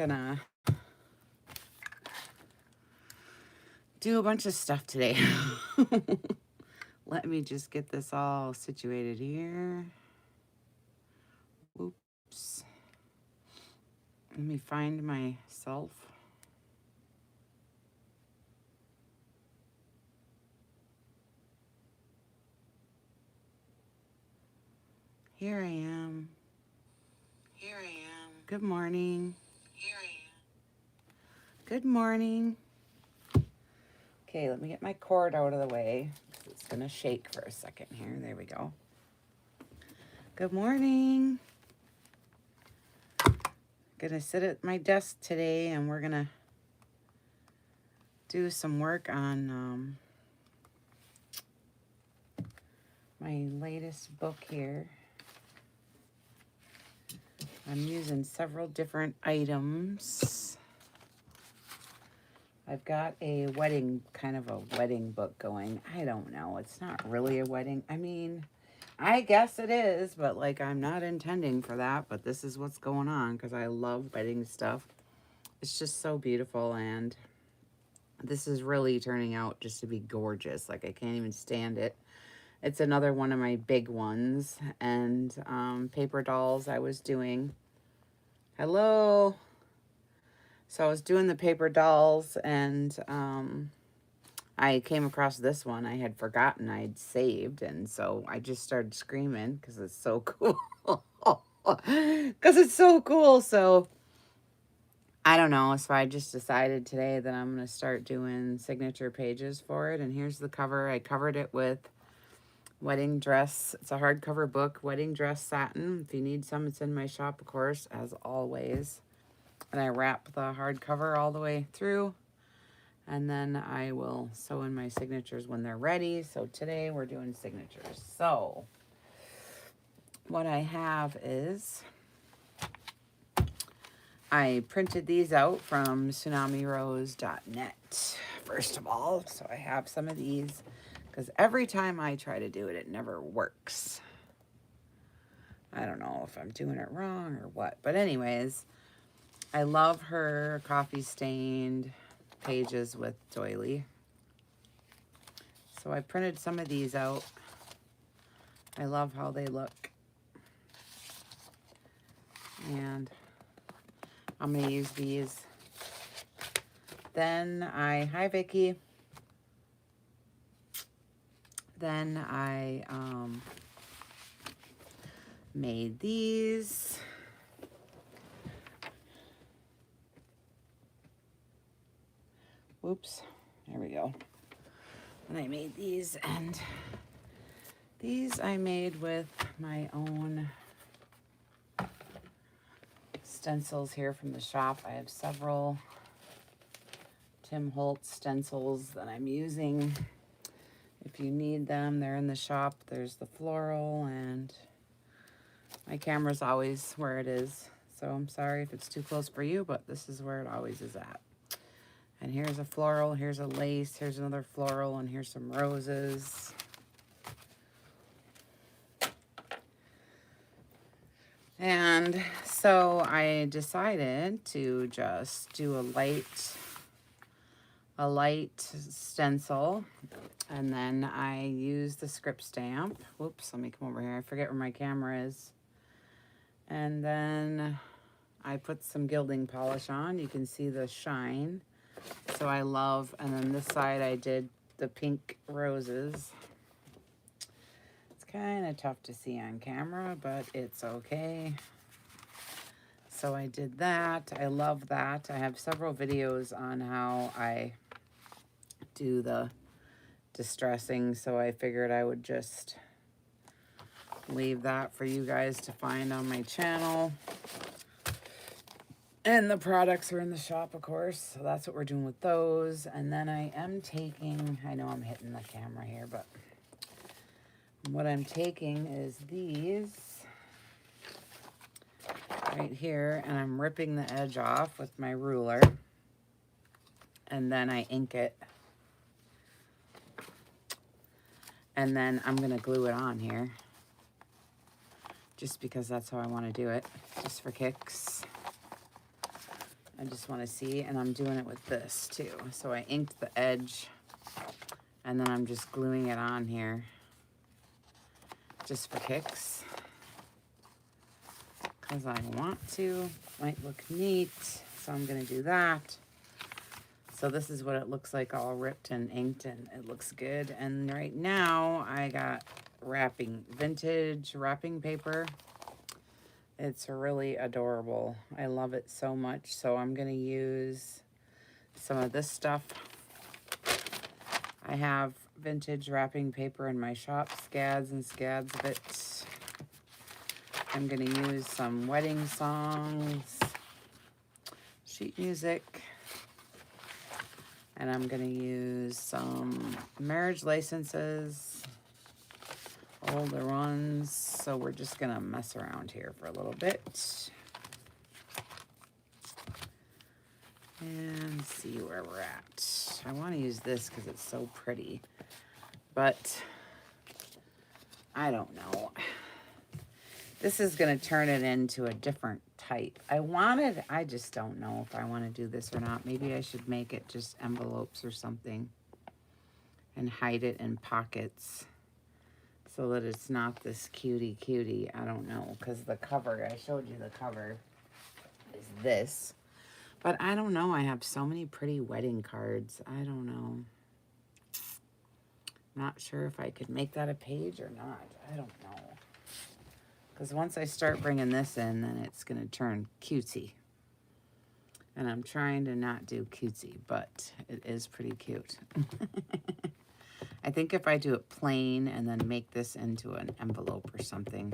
gonna do a bunch of stuff today. Let me just get this all situated here. Oops. Let me find myself. Here I am. Good morning. Good morning. Okay, let me get my cord out of the way. It's gonna shake for a second here. There we go. Good morning. Gonna sit at my desk today and we're gonna do some work on my latest book here. I'm using several different items. I've got a wedding, kind of a wedding book going. I don't know. It's not really a wedding. I mean, I guess it is, but like I'm not intending for that. But this is what's going on because I love wedding stuff. It's just so beautiful. And this is really turning out just to be gorgeous. Like I can't even stand it. It's another one of my big ones. And paper dolls I was doing. Hello. So I was doing the paper dolls and I came across this one. I had forgotten I'd saved. And so I just started screaming because it's so cool. Because it's so cool. So I don't know. So I just decided today that I'm going to start doing signature pages for it. And here's the cover. I covered it with wedding dress. It's a hardcover book, wedding dress satin. If you need some, it's in my shop, of course, as always. And I wrap the hardcover all the way through. And then I will sew in my signatures when they're ready. So today we're doing signatures. So what I have is I printed these out from tsunami-rose.net, first of all. So I have some of these because every time I try to do it, it never works. I don't know if I'm doing it wrong or what. But anyways, I love her coffee stained pages with doily. So I printed some of these out. I love how they look. And I'm going to use these. Then hi Vicki. Then I made these. Whoops, there we go. And I made these, and these I made with my own stencils here from the shop. I have several Tim Holtz stencils that I'm using. If you need them, they're in the shop. There's the floral, and my camera's always where it is. So I'm sorry if it's too close for you, but this is where it always is at. And here's a floral, here's a lace, here's another floral, and here's some roses. And so I decided to just do a light stencil, and then I use the script stamp. Whoops, let me come over here. I forget where my camera is. And then I put some gilding polish on. You can see the shine. So I love, and then this side I did the pink roses. It's kind of tough to see on camera, but it's okay. So I did that. I love that. I have several videos on how I do the distressing, so I figured I would just leave that for you guys to find on my channel. And the products are in the shop, of course. So that's what we're doing with those. And then I am taking, I know I'm hitting the camera here, but what I'm taking is these right here, and I'm ripping the edge off with my ruler. And then I ink it. And then I'm going to glue it on here. Just because that's how I want to do it. Just for kicks. I just want to see, and I'm doing it with this too. So I inked the edge, and then I'm just gluing it on here just for kicks, because I want to. Might look neat, so I'm going to do that. So this is what it looks like, all ripped and inked, and it looks good. And right now I got vintage wrapping paper. It's really adorable. I love it so much. So I'm gonna use some of this stuff. I have vintage wrapping paper in my shop, scads and scads of it. I'm gonna use some wedding songs, sheet music, and I'm gonna use some marriage licenses, older ones. So we're just gonna mess around here for a little bit and see where we're at. I want to use this because it's so pretty, but I don't know. This is gonna turn it into a different type. I just don't know if I want to do this or not. Maybe I should make it just envelopes or something and hide it in pockets so that it's not this cutie. I don't know, because the cover, I showed you the cover, is this. But I don't know. I have so many pretty wedding cards. I don't know. Not sure if I could make that a page or not. I don't know. Because once I start bringing this in, then it's going to turn cutesy. And I'm trying to not do cutesy, but it is pretty cute. I think if I do it plain and then make this into an envelope or something,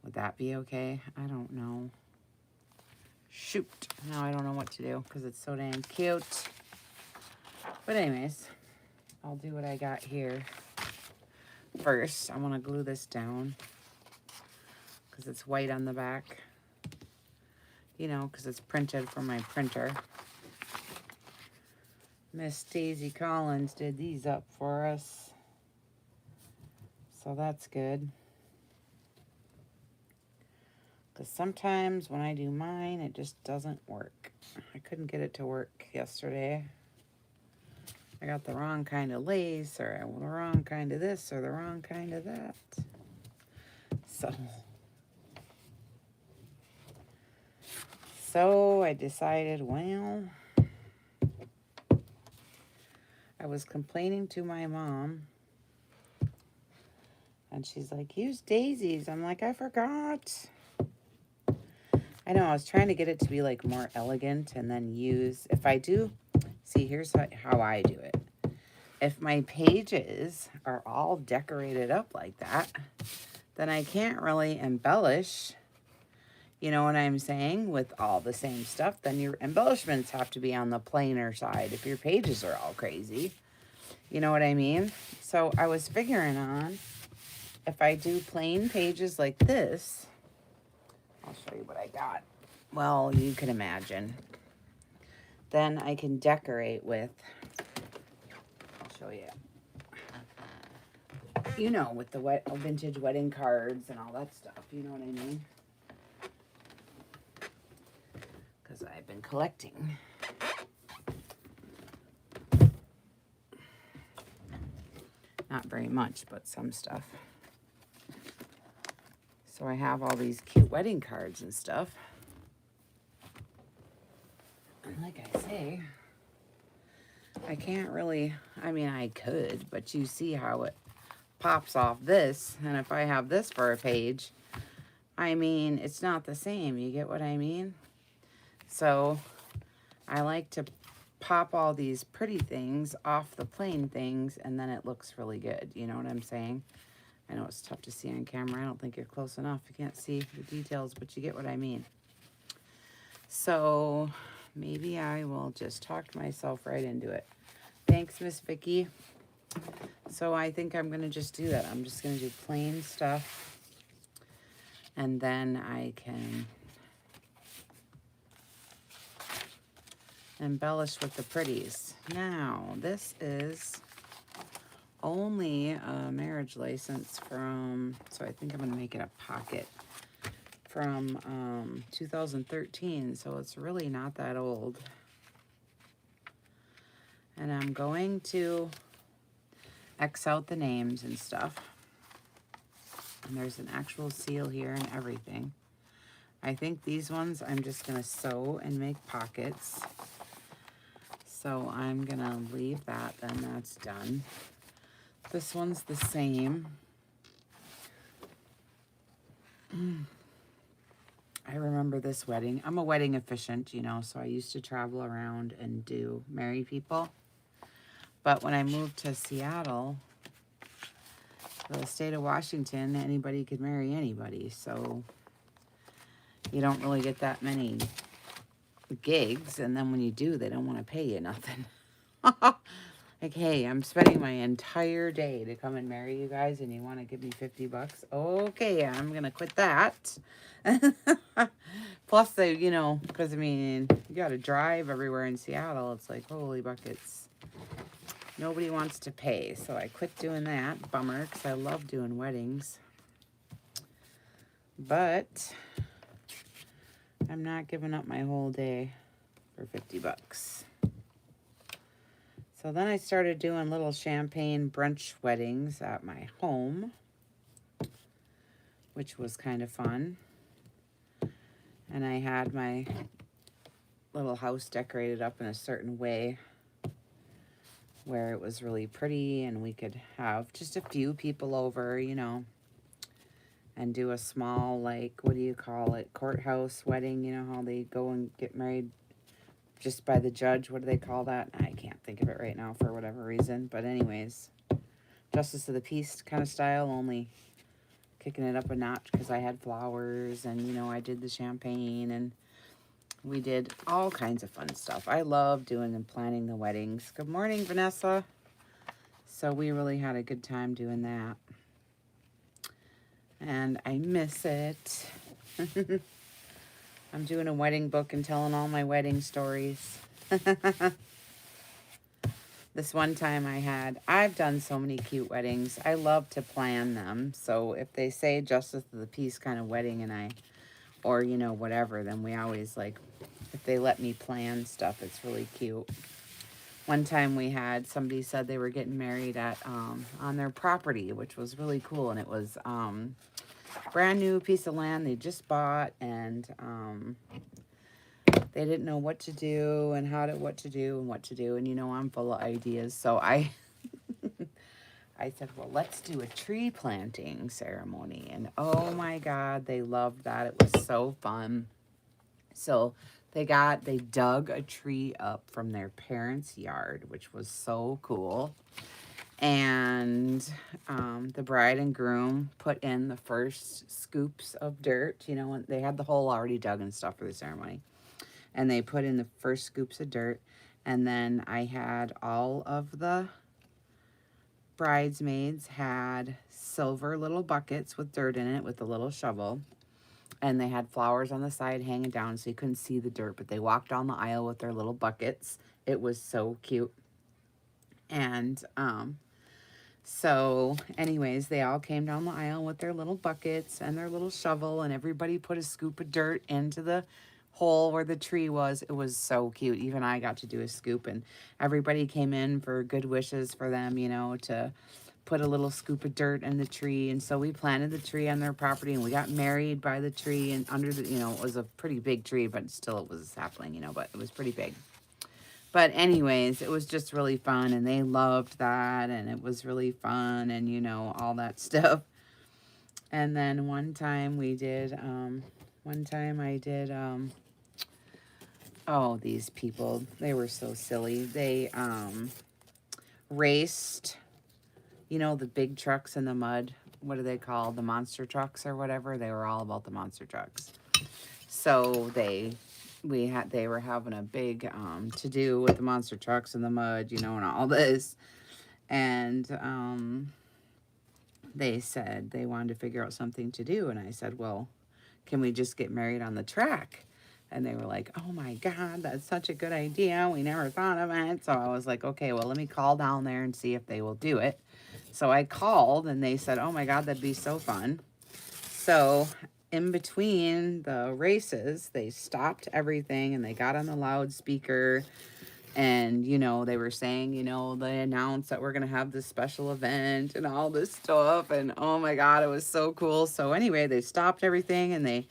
would that be okay? I don't know. Shoot. Now I don't know what to do because it's so dang cute. But anyways, I'll do what I got here. First, I want to glue this down because it's white on the back. You know, because it's printed from my printer. Miss Daisy Collins did these up for us. So that's good. Because sometimes when I do mine, it just doesn't work. I couldn't get it to work yesterday. I got the wrong kind of lace, or the wrong kind of this, or the wrong kind of that. So I decided, well, I was complaining to my mom, and she's like, use daisies. I'm like, I forgot. I know, I was trying to get it to be like more elegant, and then use, if I do, see, here's how I do it. If my pages are all decorated up like that, then I can't really embellish, you know what I'm saying, with all the same stuff. Then your embellishments have to be on the plainer side if your pages are all crazy. You know what I mean? So I was figuring on, if I do plain pages like this, I'll show you what I got. Well, you can imagine. Then I can decorate with, I'll show you. You know, with the vintage wedding cards and all that stuff. You know what I mean? Because I've been collecting. Not very much, but some stuff. So I have all these cute wedding cards and stuff. And like I say, I can't really, I mean, I could, but you see how it pops off this. And if I have this for a page, I mean, it's not the same. You get what I mean? So I like to pop all these pretty things off the plain things, and then it looks really good. You know what I'm saying? I know it's tough to see on camera. I don't think you're close enough. You can't see the details, but you get what I mean. So maybe I will just talk myself right into it. Thanks, Miss Vicky. So I think I'm going to just do that. I'm just going to do plain stuff. And then I can embellish with the pretties. Now, this is only a marriage license from, so I think I'm going to make it a pocket. from 2013, so it's really not that old. And I'm going to X out the names and stuff. And there's an actual seal here and everything. I think these ones I'm just going to sew and make pockets. So I'm going to leave that, then that's done. This one's the same. I remember this wedding. I'm a wedding officiant, you know, so I used to travel around and do marry people. But when I moved to Seattle, the state of Washington, anybody could marry anybody. So you don't really get that many gigs. And then when you do, they don't want to pay you nothing. Like, hey, I'm spending my entire day to come and marry you guys and you want to give me $50? Okay, I'm going to quit that. Plus, they, you know, because, I mean, you got to drive everywhere in Seattle. It's like, holy buckets. Nobody wants to pay, so I quit doing that. Bummer, because I love doing weddings. But I'm not giving up my whole day for $50. So then I started doing little champagne brunch weddings at my home, which was kind of fun. And I had my little house decorated up in a certain way where it was really pretty and we could have just a few people over, you know, and do a small, like, what do you call it, courthouse wedding, you know, how they go and get married just by the judge. What do they call that? I can't think of it right now for whatever reason. But anyways, Justice of the Peace kind of style, only kicking it up a notch because I had flowers and, you know, I did the champagne and we did all kinds of fun stuff. I love doing and planning the weddings. Good morning, Vanessa. So we really had a good time doing that. And I miss it. I'm doing a wedding book and telling all my wedding stories. This one time I've done so many cute weddings. I love to plan them. So if they say Justice of the Peace kind of wedding or, you know, whatever, then we always like, if they let me plan stuff, it's really cute. One time we had, somebody said they were getting married at, on their property, which was really cool. And it was, brand new piece of land they just bought, and they didn't know what to do and what to do. And, you know, I'm full of ideas. So I said, well, let's do a tree planting ceremony. And oh my God, they loved that. It was so fun. So they dug a tree up from their parents' yard, which was so cool. And the bride and groom put in the first scoops of dirt. You know, they had the hole already dug and stuff for the ceremony. And they put in the first scoops of dirt. And then I had all of the bridesmaids had silver little buckets with dirt in it with a little shovel. And they had flowers on the side hanging down so you couldn't see the dirt. But they walked down the aisle with their little buckets. It was so cute. And so anyways, they all came down the aisle with their little buckets and their little shovel, and everybody put a scoop of dirt into the hole where the tree was. It was so cute. Even I got to do a scoop, and everybody came in for good wishes for them, you know, to put a little scoop of dirt in the tree. And so we planted the tree on their property, and we got married by the tree, and under the, you know, it was a pretty big tree, but still it was a sapling, you know, but it was pretty big. But anyways, it was just really fun, and they loved that, and it was really fun, and, you know, all that stuff. And then one time I did, oh, these people, they were so silly. They raced, you know, the big trucks in the mud. What are they called? The monster trucks or whatever. They were all about the monster trucks. So they were having a big to-do with the monster trucks in the mud, you know, and all this. And they said they wanted to figure out something to do. And I said, well, can we just get married on the track? And they were like, oh my God, that's such a good idea. We never thought of it. So I was like, okay, well, let me call down there and see if they will do it. So I called, and they said, oh my God, that'd be so fun. So in between the races, they stopped everything and they got on the loudspeaker. And, they were saying, they announced that we're going to have this special event and all this stuff. And oh my God, it was so cool. So, anyway, they stopped everything and they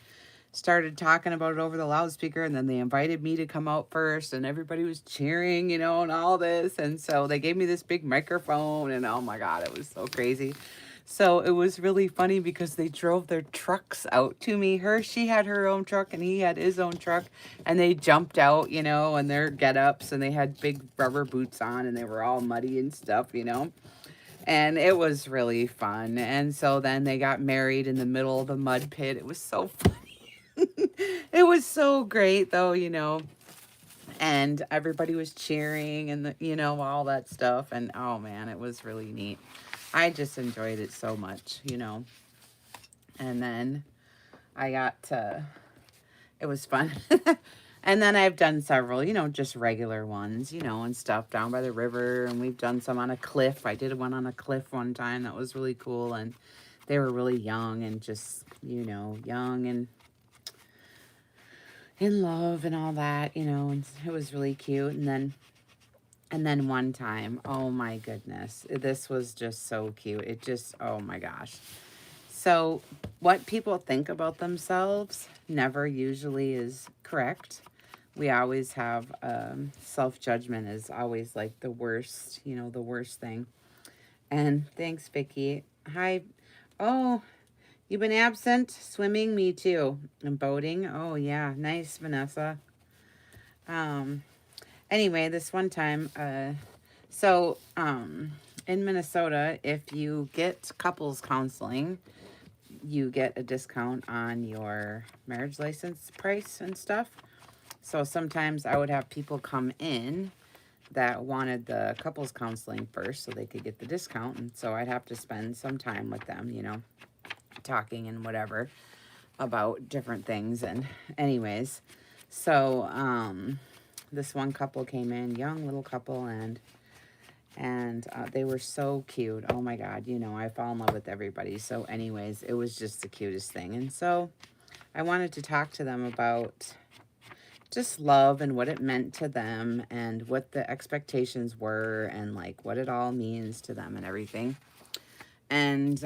started talking about it over the loudspeaker. And then they invited me to come out first. And everybody was cheering, and all this. And so they gave me this big microphone. And oh my God, it was so crazy. So it was really funny because they drove their trucks out to me. She had her own truck and he had his own truck, and they jumped out, and their get-ups, and they had big rubber boots on and they were all muddy and stuff. And it was really fun. And so then they got married in the middle of the mud pit. It was so funny. It was so great though. And everybody was cheering and all that stuff. And oh man, it was really neat. I just enjoyed it so much. And then I got to, it was fun. And then I've done several, just regular ones, and stuff down by the river. And we've done some on a cliff. I did one on a cliff one time. That was really cool. And they were really young and just, young and in love and all that, and it was really cute. And then one time, oh my goodness, this was just so cute. It just, oh my gosh. So what people think about themselves never usually is correct. We always have self-judgment is always like the worst, the worst thing. And thanks, Vicky. Hi. Oh, you've been absent? Swimming? Me too. And boating? Oh, yeah. Nice, Vanessa. Anyway, this one time, in Minnesota, if you get couples counseling, you get a discount on your marriage license price and stuff. So sometimes I would have people come in that wanted the couples counseling first so they could get the discount. And so I'd have to spend some time with them, talking and whatever about different things. And anyways, so this one couple came in, young little couple, and they were so cute. Oh my God, I fall in love with everybody. So anyways, it was just the cutest thing. And so I wanted to talk to them about just love and what it meant to them and what the expectations were and like what it all means to them and everything. And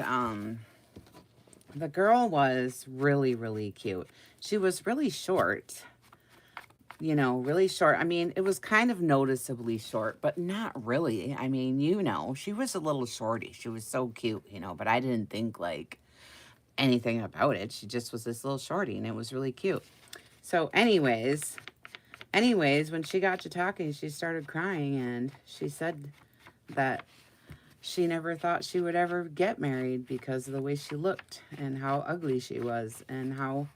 the girl was really, really cute. She was really short, really short. I mean, it was kind of noticeably short, but not really. I mean, she was a little shorty. She was so cute, but I didn't think like anything about it. She just was this little shorty and it was really cute. So anyways, when she got to talking, she started crying and she said that she never thought she would ever get married because of the way she looked and how ugly she was and how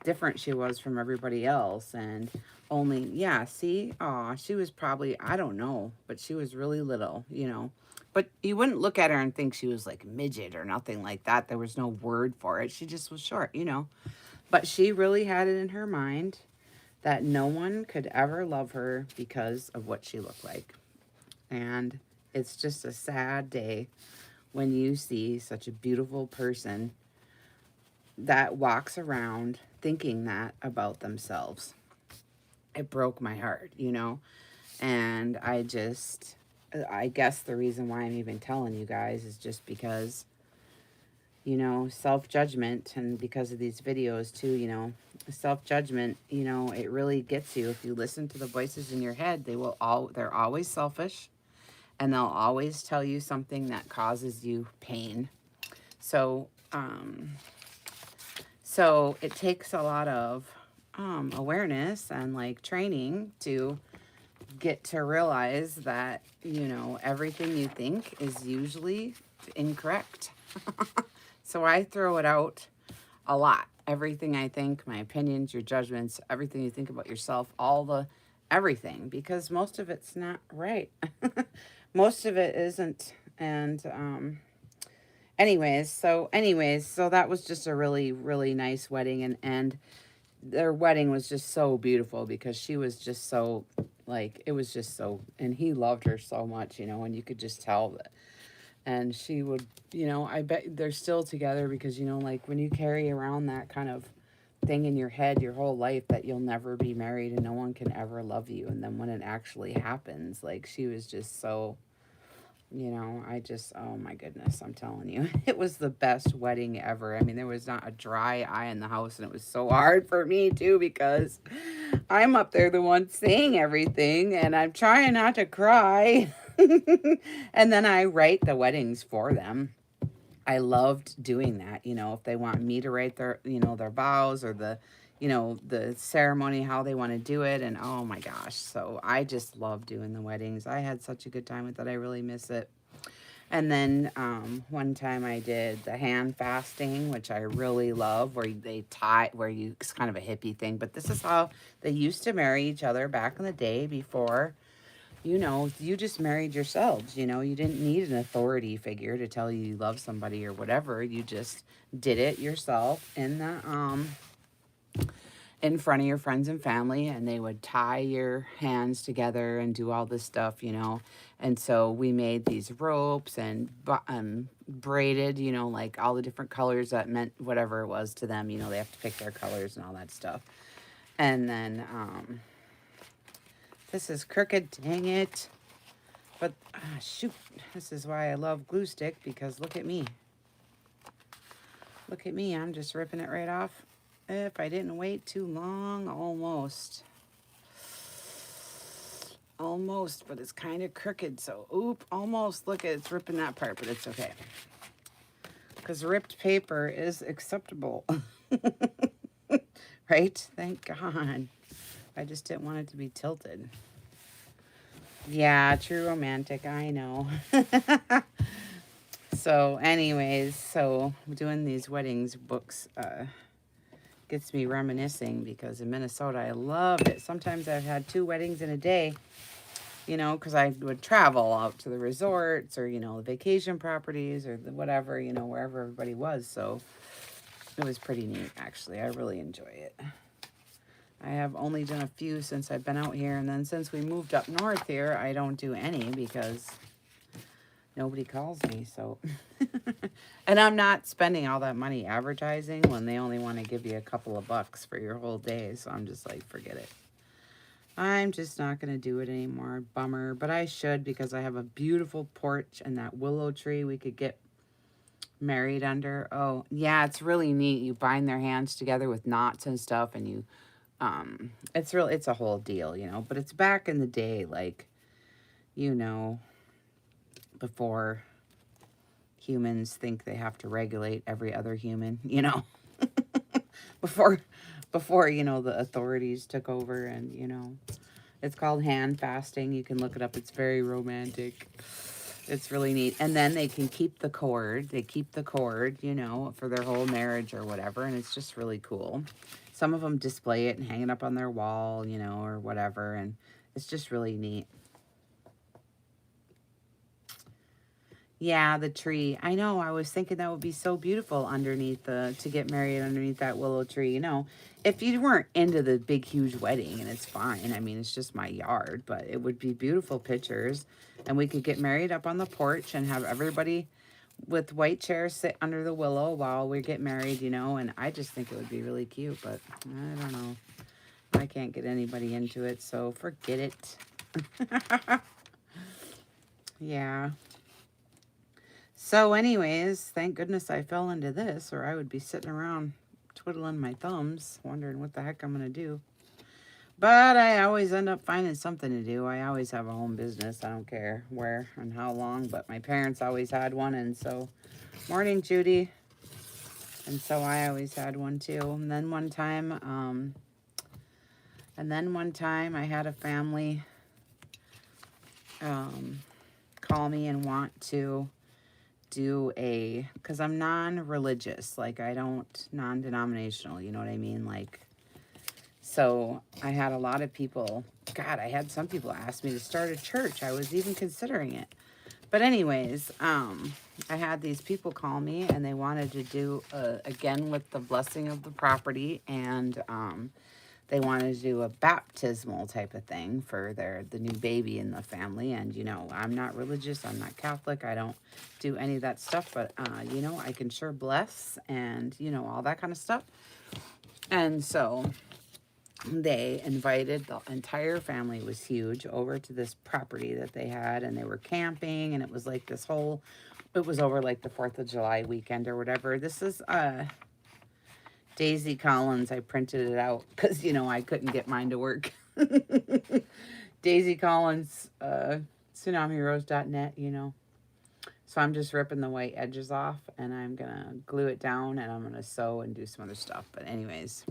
different she was from everybody else. And only, yeah, see, she was probably, I don't know, but she was really little, But you wouldn't look at her and think she was like a midget or nothing like that. There was no word for it. She just was short, But she really had it in her mind that no one could ever love her because of what she looked like. And it's just a sad day when you see such a beautiful person that walks around thinking that about themselves. It broke my heart, And I guess the reason why I'm even telling you guys is just because, self-judgment, and because of these videos too, self-judgment, it really gets you. If you listen to the voices in your head, they're always selfish. And they'll always tell you something that causes you pain. So it takes a lot of awareness and like training to get to realize that, everything you think is usually incorrect. So I throw it out a lot. Everything I think, my opinions, your judgments, everything you think about yourself, everything, because most of it's not right. Most of it isn't. And anyways, so that was just a really, really nice wedding. And their wedding was just so beautiful because she was just so, like, it was just so, and he loved her so much, and you could just tell that And she would, you know, I bet they're still together because, you know, like when you carry around that kind of thing in your head your whole life that you'll never be married and no one can ever love you. And then when it actually happens, like she was just so, you know, I just, oh my goodness, I'm telling you, it was the best wedding ever. I mean, there was not a dry eye in the house, and it was so hard for me too because I'm up there, the one saying everything, and I'm trying not to cry. And then I write the weddings for them. I loved doing that. You know, if they want me to write their, you know, their vows or the, you know, the ceremony, how they want to do it. And oh my gosh. So I just love doing the weddings. I had such a good time with it. I really miss it. And then one time I did the hand fasting, which I really love, where they tie, where you, it's kind of a hippie thing, but this is how they used to marry each other back in the day before, you know, you just married yourselves. You know, you didn't need an authority figure to tell you you love somebody or whatever. You just did it yourself in front of your friends and family, and they would tie your hands together and do all this stuff, you know. And so we made these ropes and braided, you know, like all the different colors that meant whatever it was to them. You know, they have to pick their colors and all that stuff. And then this is crooked, dang it. But shoot, this is why I love glue stick, because look at me. Look at me, I'm just ripping it right off. If I didn't wait too long, almost. Almost, but it's kind of crooked, so oop, almost. Look, it's ripping that part, but it's okay. Because ripped paper is acceptable. Right? Thank God. I just didn't want it to be tilted. Yeah, true romantic, I know. So anyways, so doing these weddings books gets me reminiscing, because in Minnesota I loved it. Sometimes I've had 2 weddings in a day, you know, because I would travel out to the resorts or, you know, the vacation properties or the whatever, you know, wherever everybody was. So it was pretty neat, actually. I really enjoy it. I have only done a few since I've been out here, and then since we moved up north here, I don't do any because nobody calls me, so. And I'm not spending all that money advertising when they only want to give you a couple of bucks for your whole day, so I'm just like, forget it. I'm just not going to do it anymore. Bummer, but I should, because I have a beautiful porch and that willow tree we could get married under. Oh, yeah, it's really neat. You bind their hands together with knots and stuff, and you, it's a whole deal, you know, but it's back in the day, like, you know, before humans think they have to regulate every other human, you know, before, you know, the authorities took over. And, you know, it's called hand fasting. You can look it up. It's very romantic. It's really neat. And then they can keep the cord. They keep the cord, you know, for their whole marriage or whatever. And it's just really cool. Some of them display it and hang it up on their wall, you know, or whatever. And it's just really neat. Yeah, the tree. I know. I was thinking that would be so beautiful underneath to get married underneath that willow tree. You know, if you weren't into the big, huge wedding, and it's fine. I mean, it's just my yard, but it would be beautiful pictures. And we could get married up on the porch and have everybody with white chairs sit under the willow while we get married, you know. And I just think it would be really cute, but I don't know. I can't get anybody into it, so forget it. Yeah. So anyways, thank goodness I fell into this, or I would be sitting around twiddling my thumbs, wondering what the heck I'm going to do. But I always end up finding something to do. I always have a home business. I don't care where and how long, but my parents always had one, and so, morning, Judy. And so I always had one too. And then one time I had a family call me and want to do because I'm non-religious, like I don't, non-denominational, you know what I mean? Like, so I had a lot of people, God, I had some people ask me to start a church. I was even considering it. But anyways, I had these people call me and they wanted to do, again, with the blessing of the property, and they wanted to do a baptismal type of thing for the new baby in the family. And, you know, I'm not religious. I'm not Catholic. I don't do any of that stuff. But, you know, I can sure bless and, you know, all that kind of stuff. And so they invited the entire family, it was huge, over to this property that they had. And they were camping. And it was like this whole, it was over like the 4th of July weekend or whatever. This is Daisy Collins. I printed it out because, you know, I couldn't get mine to work. Daisy Collins, tsunamiheroes.net, you know. So I'm just ripping the white edges off and I'm going to glue it down and I'm going to sew and do some other stuff. But anyways,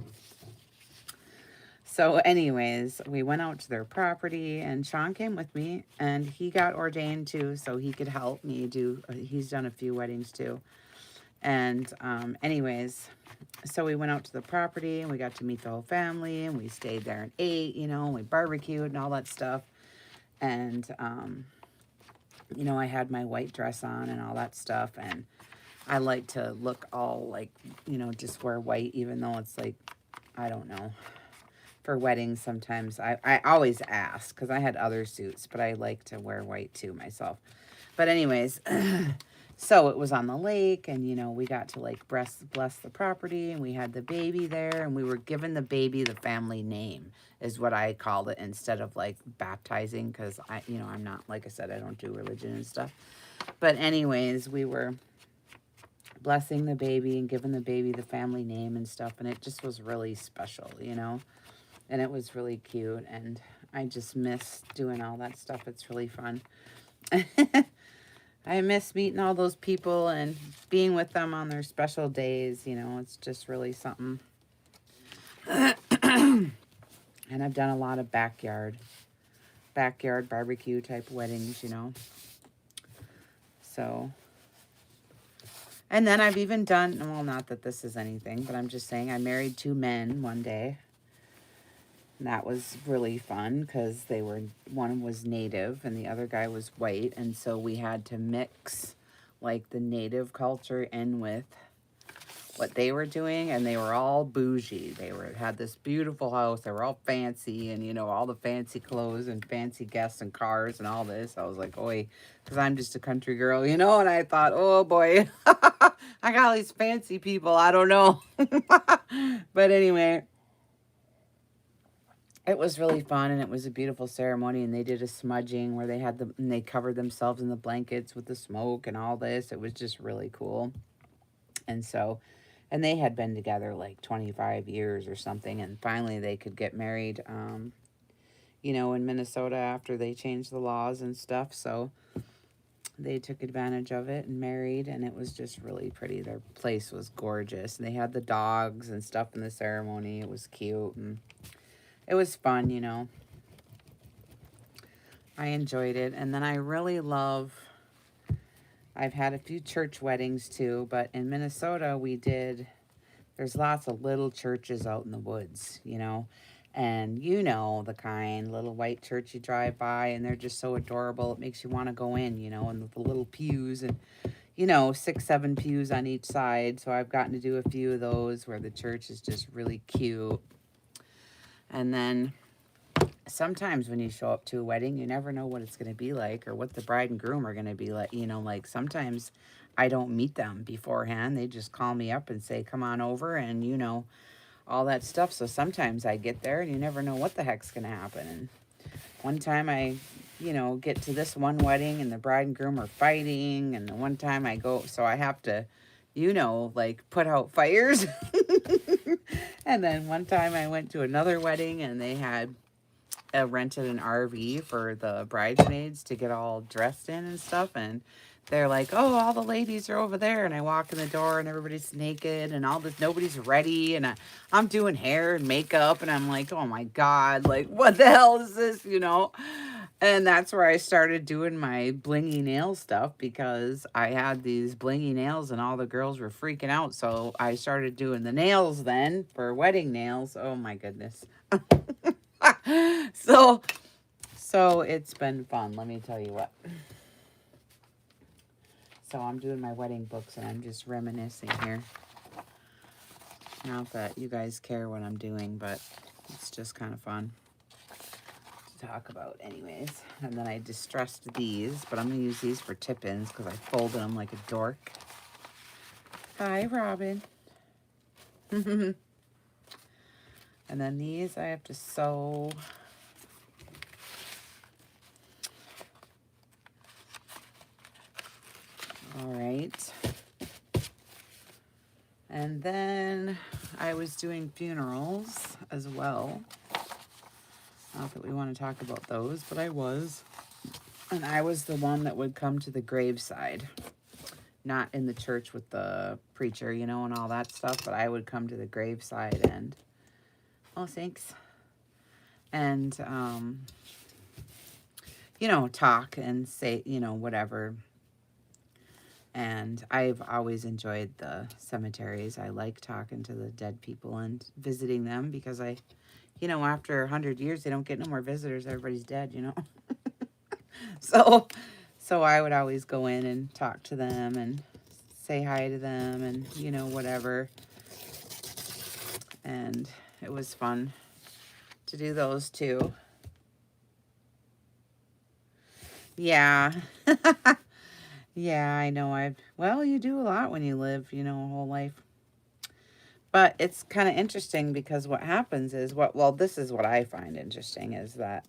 we went out to their property and Sean came with me and he got ordained too. So he could help me do, he's done a few weddings too. And anyways, so we went out to the property and we got to meet the whole family and we stayed there and ate, you know, and we barbecued and all that stuff. And, you know, I had my white dress on and all that stuff. And I like to look all like, you know, just wear white, even though it's like, I don't know, for weddings sometimes. I always ask because I had other suits, but I like to wear white too myself. But anyways, so it was on the lake and, you know, we got to like bless the property and we had the baby there and we were giving the baby the family name is what I called it instead of like baptizing because I, you know, I'm not, like I said, I don't do religion and stuff. But anyways, we were blessing the baby and giving the baby the family name and stuff. And it just was really special, you know, and it was really cute. And I just miss doing all that stuff. It's really fun. I miss meeting all those people and being with them on their special days. You know, it's just really something. And I've done a lot of backyard barbecue type weddings, you know. So, and then I've even done, well, not that this is anything, but I'm just saying I married 2 men one day. And that was really fun because one was native and the other guy was white. And so we had to mix like the native culture in with what they were doing. And they were all bougie. Had this beautiful house. They were all fancy and, you know, all the fancy clothes and fancy guests and cars and all this. I was like, oi, because I'm just a country girl, you know, and I thought, oh boy, I got all these fancy people. I don't know. But anyway, it was really fun and it was a beautiful ceremony and they did a smudging where they covered themselves in the blankets with the smoke and all this. It was just really cool. And so, and they had been together like 25 years or something and finally they could get married, you know, in Minnesota after they changed the laws and stuff. So they took advantage of it and married and it was just really pretty. Their place was gorgeous and they had the dogs and stuff in the ceremony. It was cute and it was fun, you know. I enjoyed it. And then I really I've had a few church weddings too, but in Minnesota there's lots of little churches out in the woods, you know. And you know the kind, little white church you drive by and they're just so adorable. It makes you want to go in, you know, and the little pews and, you know, 6, 7 pews on each side. So I've gotten to do a few of those where the church is just really cute. And then sometimes when you show up to a wedding, you never know what it's going to be like or what the bride and groom are going to be like. You know, like sometimes I don't meet them beforehand. They just call me up and say, come on over and, you know, all that stuff. So sometimes I get there and you never know what the heck's going to happen. And one time I, you know, get to this one wedding and the bride and groom are fighting. And the one time I go, so I have to, you know, like put out fires. And then one time I went to another wedding and they had rented an RV for the bridesmaids to get all dressed in and stuff. And they're like, oh, all the ladies are over there. And I walk in the door and everybody's naked and all this, nobody's ready. And I'm doing hair and makeup and I'm like, oh my God, like what the hell is this, you know? And that's where I started doing my blingy nail stuff because I had these blingy nails and all the girls were freaking out. So I started doing the nails then for wedding nails. Oh my goodness. So it's been fun. Let me tell you what. So I'm doing my wedding books and I'm just reminiscing here. Not that you guys care what I'm doing, but it's just kind of fun to talk about anyways. And then I distressed these, but I'm going to use these for tip-ins because I folded them like a dork. Hi, Robin. And then these I have to sew. All right. And then I was doing funerals as well. Not that we want to talk about those, but I was. And I was the one that would come to the graveside. Not in the church with the preacher, you know, and all that stuff, but I would come to the graveside and, oh, thanks. And, you know, talk and say, you know, whatever. And I've always enjoyed the cemeteries. I like talking to the dead people and visiting them because you know, after 100 years, they don't get no more visitors. Everybody's dead, you know. So I would always go in and talk to them and say hi to them and, you know, whatever. And it was fun to do those too. Yeah. Yeah, I know. Well, you do a lot when you live, you know, a whole life. But it's kind of interesting because what happens is well, this is what I find interesting is that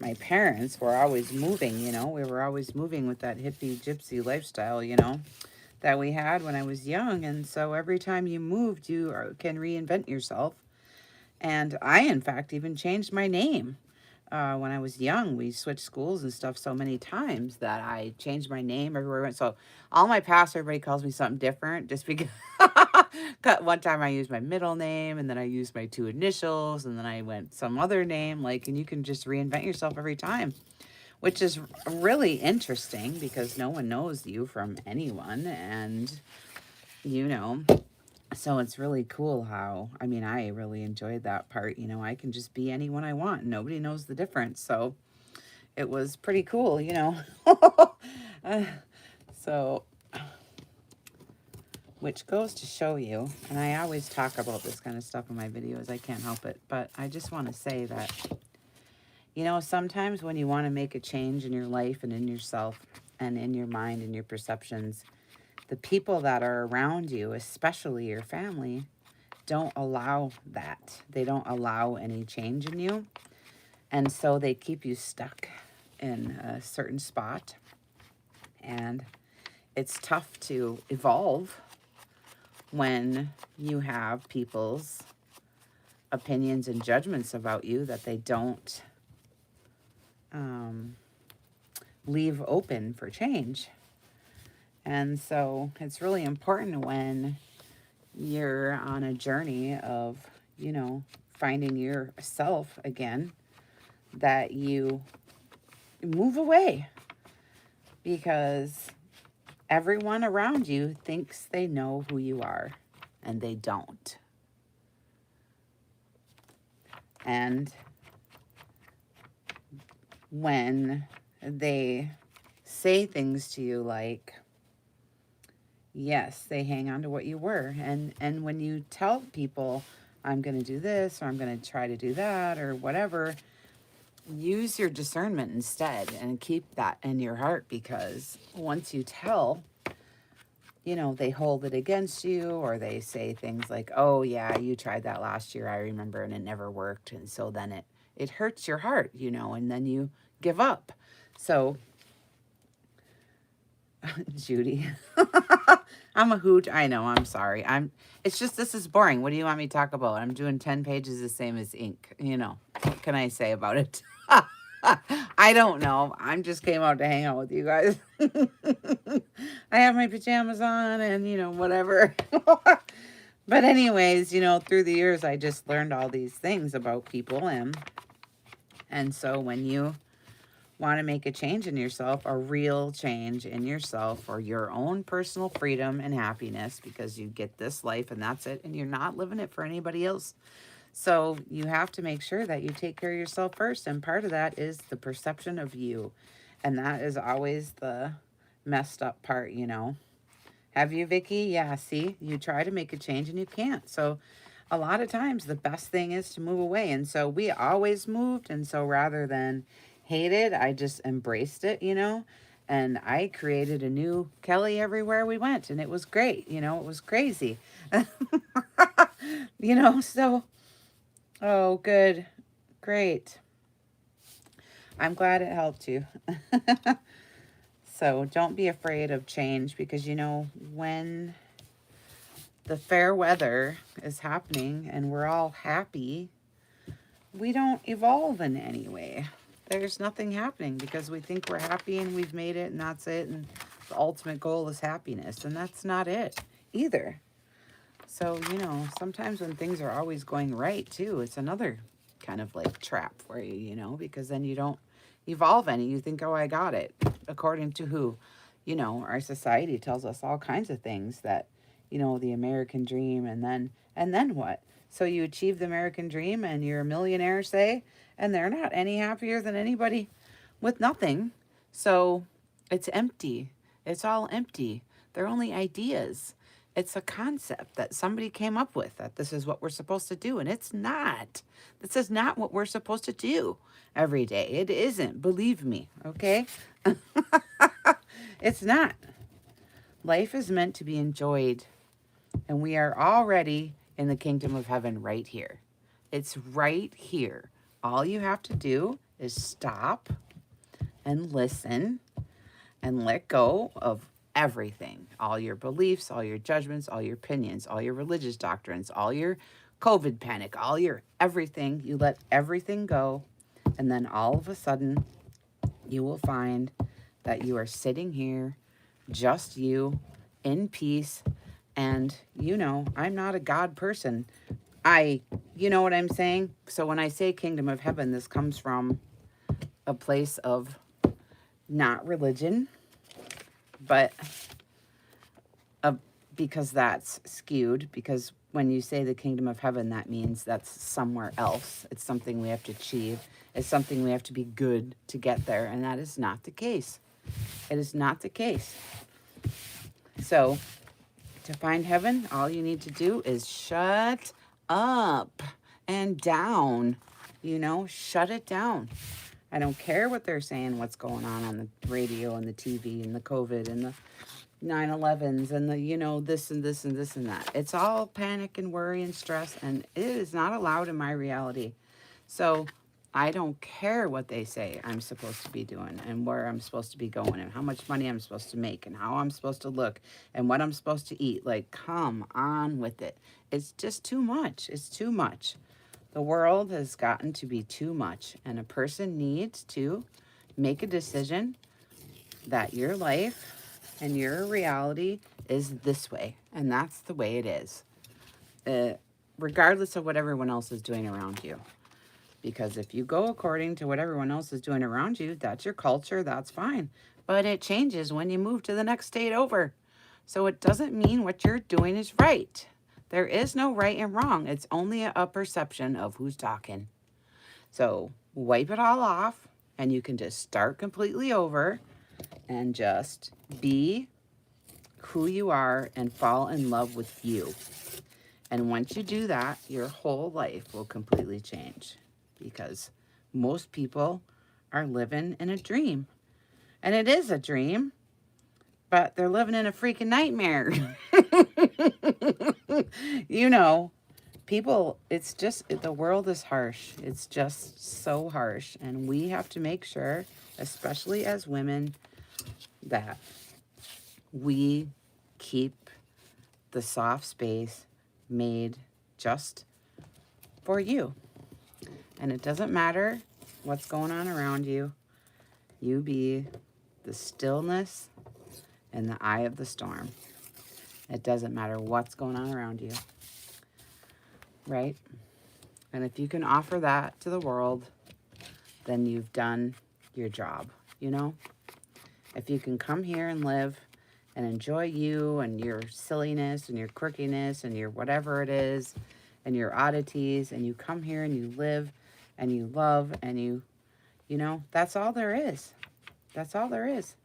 my parents were always moving, you know. We were always moving with that hippie gypsy lifestyle, you know, that we had when I was young. And so every time you moved, you can reinvent yourself. And I, in fact, even changed my name. When I was young, we switched schools and stuff so many times that I changed my name everywhere I went. So all my past, everybody calls me something different just because one time I used my middle name and then I used my 2 initials and then I went some other name. Like, and you can just reinvent yourself every time, which is really interesting because no one knows you from anyone. And, you know, so it's really cool how, I mean, I really enjoyed that part. You know, I can just be anyone I want. And nobody knows the difference. So it was pretty cool, you know. So, which goes to show you, and I always talk about this kind of stuff in my videos. I can't help it. But I just want to say that, you know, sometimes when you want to make a change in your life and in yourself and in your mind and your perceptions, the people that are around you, especially your family, don't allow that. They don't allow any change in you. And so they keep you stuck in a certain spot. And it's tough to evolve when you have people's opinions and judgments about you that they don't leave open for change. And so it's really important when you're on a journey of, you know, finding yourself again, that you move away, because everyone around you thinks they know who you are and they don't. And when they say things to you like, yes, they hang on to what you were. And when you tell people, I'm going to do this, or I'm going to try to do that, or whatever, use your discernment instead and keep that in your heart, because once you tell, you know, they hold it against you, or they say things like, oh yeah, you tried that last year, I remember, and it never worked. And so then it hurts your heart, you know, and then you give up. So Judy, I'm a hoot. I know. I'm sorry. It's just, this is boring. What do you want me to talk about? I'm doing 10 pages the same as ink. You know, what can I say about it? I don't know. I just came out to hang out with you guys. I have my pajamas on and, you know, whatever. But anyways, you know, through the years, I just learned all these things about people. And so when you want to make a change in yourself, a real change in yourself for your own personal freedom and happiness, because you get this life and that's it, and you're not living it for anybody else. So you have to make sure that you take care of yourself first. And part of that is the perception of you. And that is always the messed up part, you know. Have you, Vicky? Yeah, see, you try to make a change and you can't. So a lot of times the best thing is to move away. And so we always moved. And so rather than hate it, I just embraced it, you know. And I created a new Kelly everywhere we went. And it was great. You know, it was crazy. You know, so, oh, good. Great. I'm glad it helped you. So don't be afraid of change because, you know, when the fair weather is happening and we're all happy, we don't evolve in any way. There's nothing happening because we think we're happy and we've made it and that's it. And the ultimate goal is happiness. And that's not it either. So, you know, sometimes when things are always going right too, it's another kind of like trap for you, you know, because then you don't evolve any. You think, oh, I got it. According to who? You know, our society tells us all kinds of things that, you know, the American dream and then what? So you achieve the American dream and you're a millionaire, say, and they're not any happier than anybody with nothing. So it's empty. It's all empty. They're only ideas. It's a concept that somebody came up with that this is what we're supposed to do. And it's not. This is not what we're supposed to do every day. It isn't. Believe me. Okay? It's not. Life is meant to be enjoyed. And we are already in the kingdom of heaven right here. It's right here. All you have to do is stop and listen and let go of everything, all your beliefs, all your judgments, all your opinions, all your religious doctrines, all your COVID panic, all your everything. You let everything go. And then all of a sudden, you will find that you are sitting here, just you, in peace. And, you know, I'm not a God person. You know what I'm saying? So when I say kingdom of heaven, this comes from a place of not religion, but because that's skewed, because when you say the kingdom of heaven, that means that's somewhere else. It's something we have to achieve. It's something we have to be good to get there. And that is not the case. It is not the case. So to find heaven, all you need to do is shut up and down. You know, shut it down. I don't care what they're saying, what's going on the radio and the TV and the COVID and the 9/11s and the, you know, this and this and this and that. It's all panic and worry and stress, and it is not allowed in my reality. So I don't care what they say I'm supposed to be doing and where I'm supposed to be going and how much money I'm supposed to make and how I'm supposed to look and what I'm supposed to eat. Like, come on with it. It's just too much. It's too much. The world has gotten to be too much, and a person needs to make a decision that your life and your reality is this way, and that's the way it is, regardless of what everyone else is doing around you. Because if you go according to what everyone else is doing around you, that's your culture, that's fine. But it changes when you move to the next state over. So it doesn't mean what you're doing is right. There is no right and wrong. It's only a perception of who's talking. So wipe it all off, and you can just start completely over and just be who you are and fall in love with you. And once you do that, your whole life will completely change, because most people are living in a dream. And it is a dream, but they're living in a freaking nightmare. You know, people, it's just, the world is harsh. It's just so harsh. And we have to make sure, especially as women, that we keep the soft space made just for you. And it doesn't matter what's going on around you. You be the stillness in the eye of the storm. It doesn't matter what's going on around you. Right? And if you can offer that to the world, then you've done your job, you know? If you can come here and live and enjoy you and your silliness and your quirkiness and your whatever it is and your oddities, and you come here and you live and you love and you know, that's all there is. That's all there is.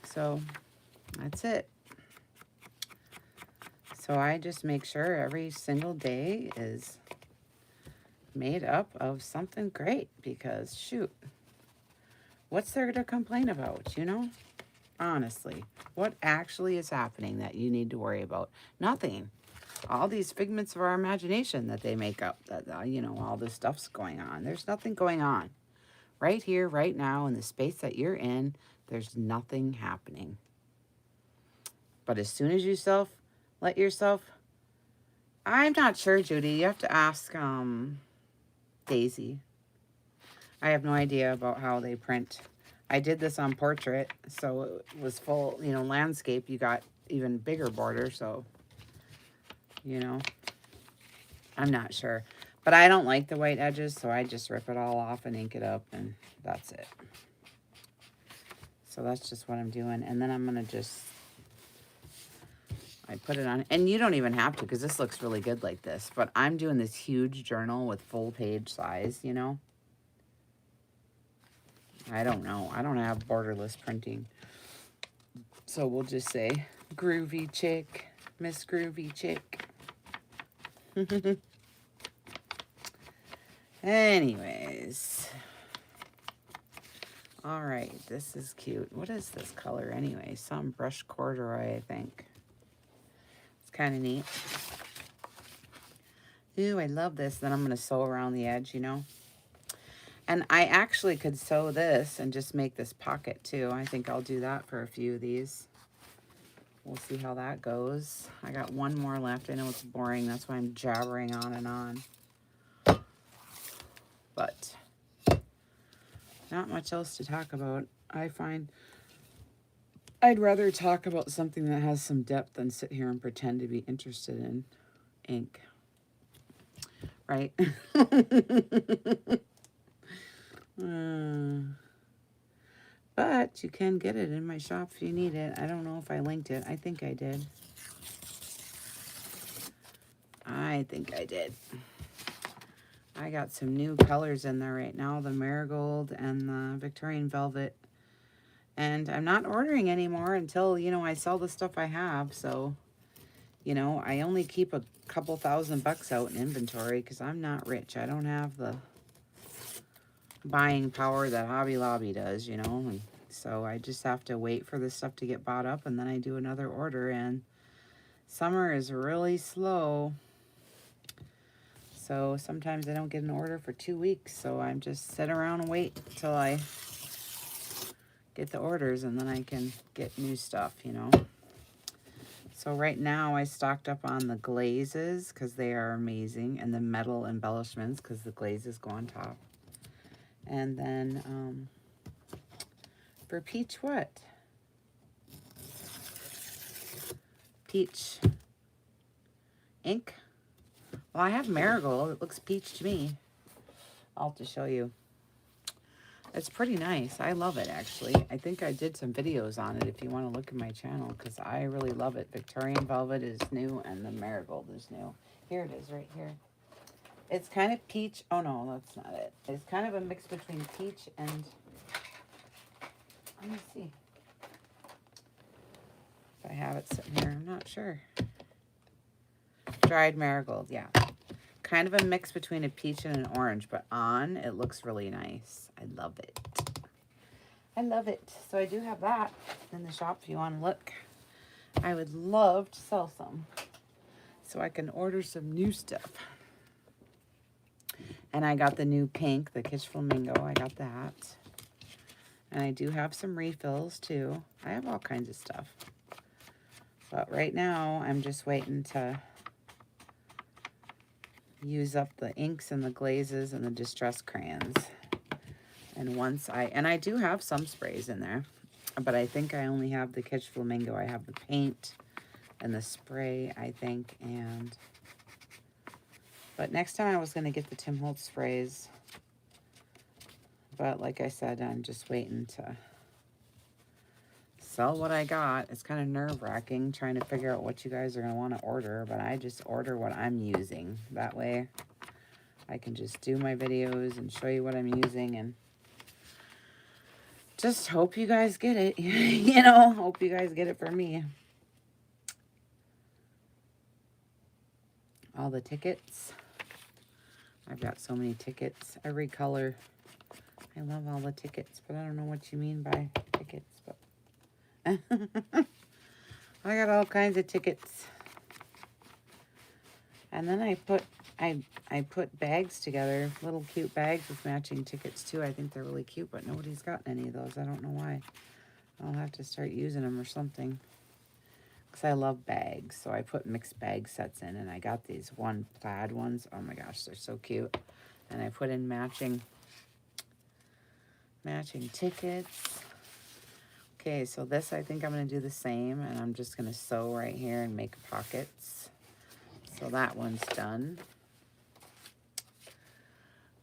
So that's it. So I just make sure every single day is made up of something great, because shoot, what's there to complain about, you know? Honestly, what actually is happening that you need to worry about? Nothing. All these figments of our imagination that they make up, that, you know, all this stuff's going on. There's nothing going on. Right here, right now, in the space that you're in, there's nothing happening. But as soon as you let yourself, I'm not sure, Judy. You have to ask Daisy. I have no idea about how they print. I did this on portrait, so it was full, you know, landscape. You got even bigger border, so, you know, I'm not sure. But I don't like the white edges, so I just rip it all off and ink it up, and that's it. So that's just what I'm doing. And then I'm going to just, I put it on, and you don't even have to, because this looks really good like this. But I'm doing this huge journal with full page size, you know. I don't know. I don't have borderless printing. So we'll just say, Groovy Chick, Miss Groovy Chick. Anyways. All right, this is cute. What is this color anyway? Some brushed corduroy, I think. It's kind of neat. Ooh, I love this. Then I'm going to sew around the edge, you know. And I actually could sew this and just make this pocket too. I think I'll do that for a few of these. We'll see how that goes. I got one more left. I know it's boring. That's why I'm jabbering on and on. But not much else to talk about. I find I'd rather talk about something that has some depth than sit here and pretend to be interested in ink. Right? But you can get it in my shop if you need it. I don't know if I linked it. I think I did. I think I did. I got some new colors in there right now. The marigold and the Victorian velvet. And I'm not ordering anymore until, you know, I sell the stuff I have. So, you know, I only keep a couple $1,000 out in inventory because I'm not rich. I don't have the buying power that Hobby Lobby does, you know. And so I just have to wait for this stuff to get bought up, and then I do another order. And summer is really slow. So sometimes I don't get an order for 2 weeks. So I'm just sit around and wait until I get the orders, and then I can get new stuff, you know. So right now I stocked up on the glazes because they are amazing, and the metal embellishments because the glazes go on top. And then for peach what? Peach ink. Well, I have marigold. It looks peach to me. I'll have to show you. It's pretty nice. I love it, actually. I think I did some videos on it if you want to look at my channel, because I really love it. Victorian velvet is new, and the marigold is new. Here it is right here. It's kind of peach. Oh, no, that's not it. It's kind of a mix between peach and... Let me see if I have it sitting here. I'm not sure. Dried marigold, yeah. Kind of a mix between a peach and an orange, but on, it looks really nice. I love it. I love it. So I do have that in the shop if you want to look. I would love to sell some so I can order some new stuff. And I got the new pink, the Kitsch Flamingo. I got that. And I do have some refills too. I have all kinds of stuff. But right now, I'm just waiting to use up the inks and the glazes and the distress crayons. And once I do have some sprays in there, but I think I only have the Kitsch Flamingo. I have the paint and the spray, I think, but next time I was going to get the Tim Holtz sprays. But like I said, I'm just waiting to sell what I got. It's kind of nerve-wracking trying to figure out what you guys are going to want to order, but I just order what I'm using. That way I can just do my videos and show you what I'm using, and just hope you guys get it. You know, hope you guys get it for me. all the tickets. I've got so many tickets, every color. I love all the tickets, but I don't know what you mean by tickets. But I got all kinds of tickets. And then I put bags together, little cute bags with matching tickets too. I think they're really cute, but nobody's gotten any of those. I don't know why. I'll have to start using them or something. Because I love bags, so I put mixed bag sets in, and I got these one plaid ones. Oh my gosh, they're so cute. And I put in matching tickets. Okay, so this I think I'm going to do the same, and I'm just going to sew right here and make pockets. So that one's done.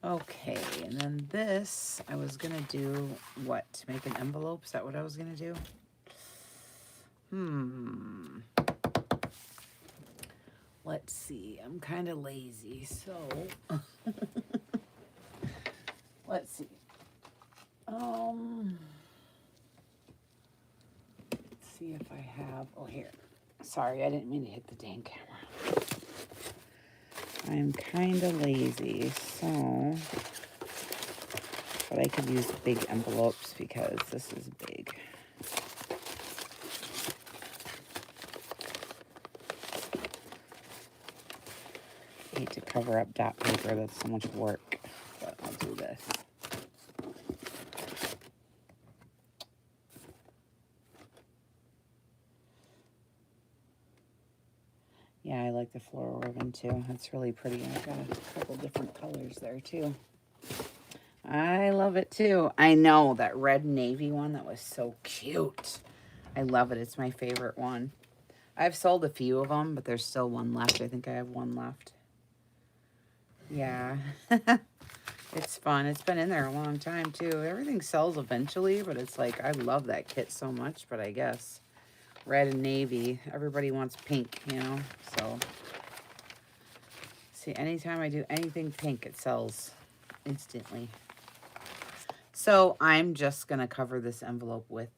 Okay, and then this, I was going to do what? To make an envelope? Is that what I was going to do? Let's see. I'm kind of lazy, so let's see. Let's see if I have. Oh, here. Sorry, I didn't mean to hit the dang camera. I'm kind of lazy, so. But I could use big envelopes because this is big. I hate to cover up dot paper. That's so much work. But I'll do this. Yeah, I like the floral ribbon too. That's really pretty. I've got a couple different colors there too. I love it too. I know that red navy one, that was so cute. I love it. It's my favorite one. I've sold a few of them, but there's still one left. I think I have one left. Yeah. It's fun. It's been in there a long time too. Everything sells eventually, but it's like, I love that kit so much, but I guess red and navy, everybody wants pink, you know? So, see, anytime I do anything pink, it sells instantly. So I'm just going to cover this envelope with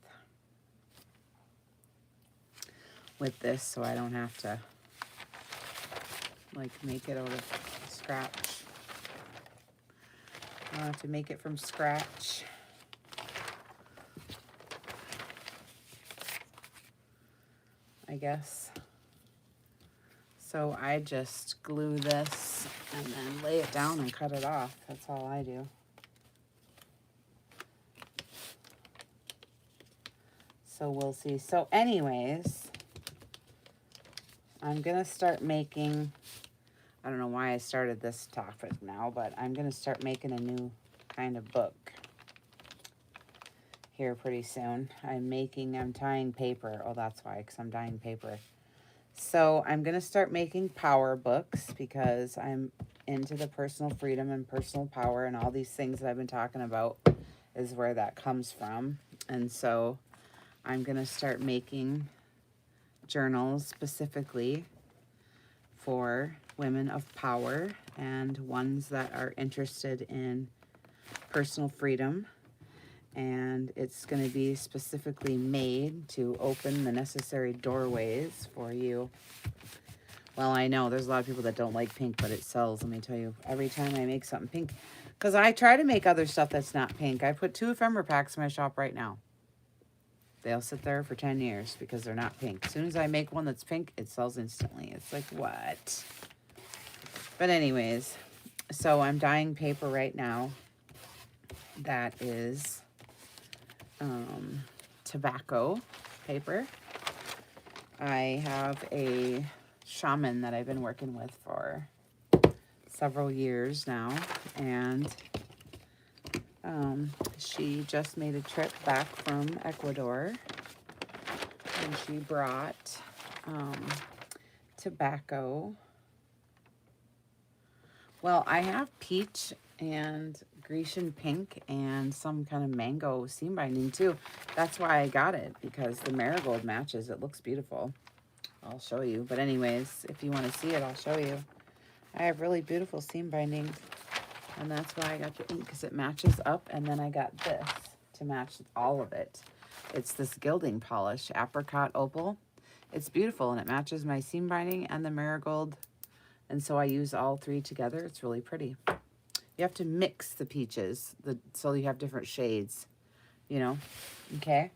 this so I don't have to, like, make it out of scratch. I don't have to make it from scratch. I guess. So I just glue this and then lay it down and cut it off. That's all I do. So we'll see. So anyways, I'm going to start making, I don't know why I started this topic now, but I'm going to start making a new kind of book here pretty soon. I'm tying paper. Oh, that's why, because I'm dyeing paper. So I'm going to start making power books because I'm into the personal freedom and personal power, and all these things that I've been talking about is where that comes from. And so I'm going to start making journals specifically for women of power and ones that are interested in personal freedom. And it's going to be specifically made to open the necessary doorways for you. Well, I know there's a lot of people that don't like pink, but it sells. Let me tell you, every time I make something pink, because I try to make other stuff that's not pink. I put 2 ephemera packs in my shop right now. They'll sit there for 10 years because they're not pink. As soon as I make one that's pink, it sells instantly. It's like, what? But anyways, so I'm dyeing paper right now. That is tobacco paper. I have a shaman that I've been working with for several years now, and she just made a trip back from Ecuador, and she brought tobacco. Well, I have peach and Grecian pink and some kind of mango seam binding too. That's why I got it, because the marigold matches. It looks beautiful. I'll show you. But anyways, if you want to see it, I'll show you. I have really beautiful seam binding, and that's why I got the ink, because it matches up. And then I got this to match all of it. It's this gilding polish, apricot opal. It's beautiful, and it matches my seam binding and the marigold And so I use all three together. It's really pretty. You have to mix the peaches so you have different shades, you know? Okay.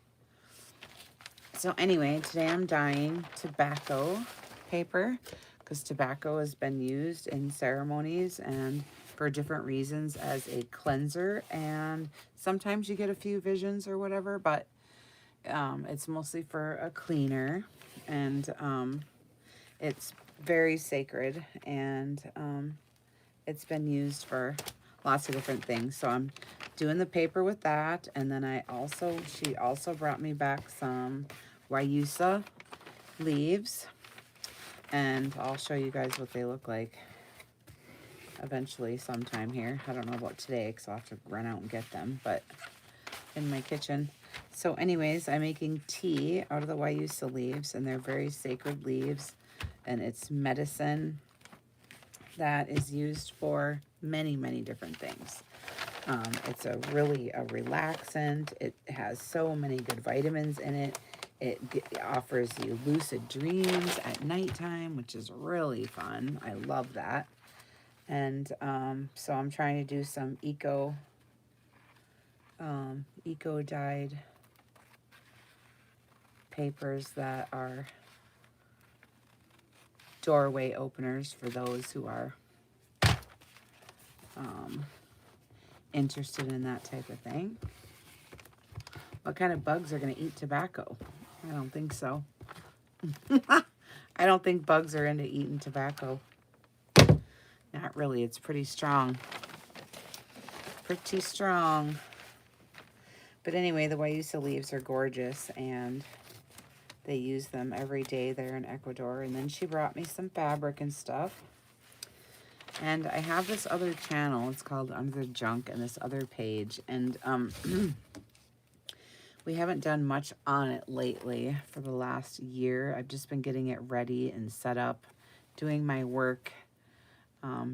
So anyway, today I'm dyeing tobacco paper because tobacco has been used in ceremonies and for different reasons as a cleanser. And sometimes you get a few visions or whatever, but it's mostly for a cleaner. And it's very sacred, and it's been used for lots of different things. So I'm doing the paper with that. And then she also brought me back some Wayusa leaves, and I'll show you guys what they look like eventually sometime here. I don't know about today because I'll have to run out and get them, but in my kitchen. So anyways, I'm making tea out of the Wayusa leaves, and they're very sacred leaves, and it's medicine that is used for many, many different things. It's really a relaxant. It has so many good vitamins in it. It offers you lucid dreams at nighttime, which is really fun. I love that. And so I'm trying to do some eco-dyed papers that are doorway openers for those who are interested in that type of thing. What kind of bugs are going to eat tobacco? I don't think so. I don't think bugs are into eating tobacco. Not really. It's pretty strong. Pretty strong. But anyway, the Wayusa leaves are gorgeous, and they use them every day there in Ecuador. And then she brought me some fabric and stuff. And I have this other channel. It's called Under the Junk, and this other page. And we haven't done much on it lately for the last year. I've just been getting it ready and set up, doing my work,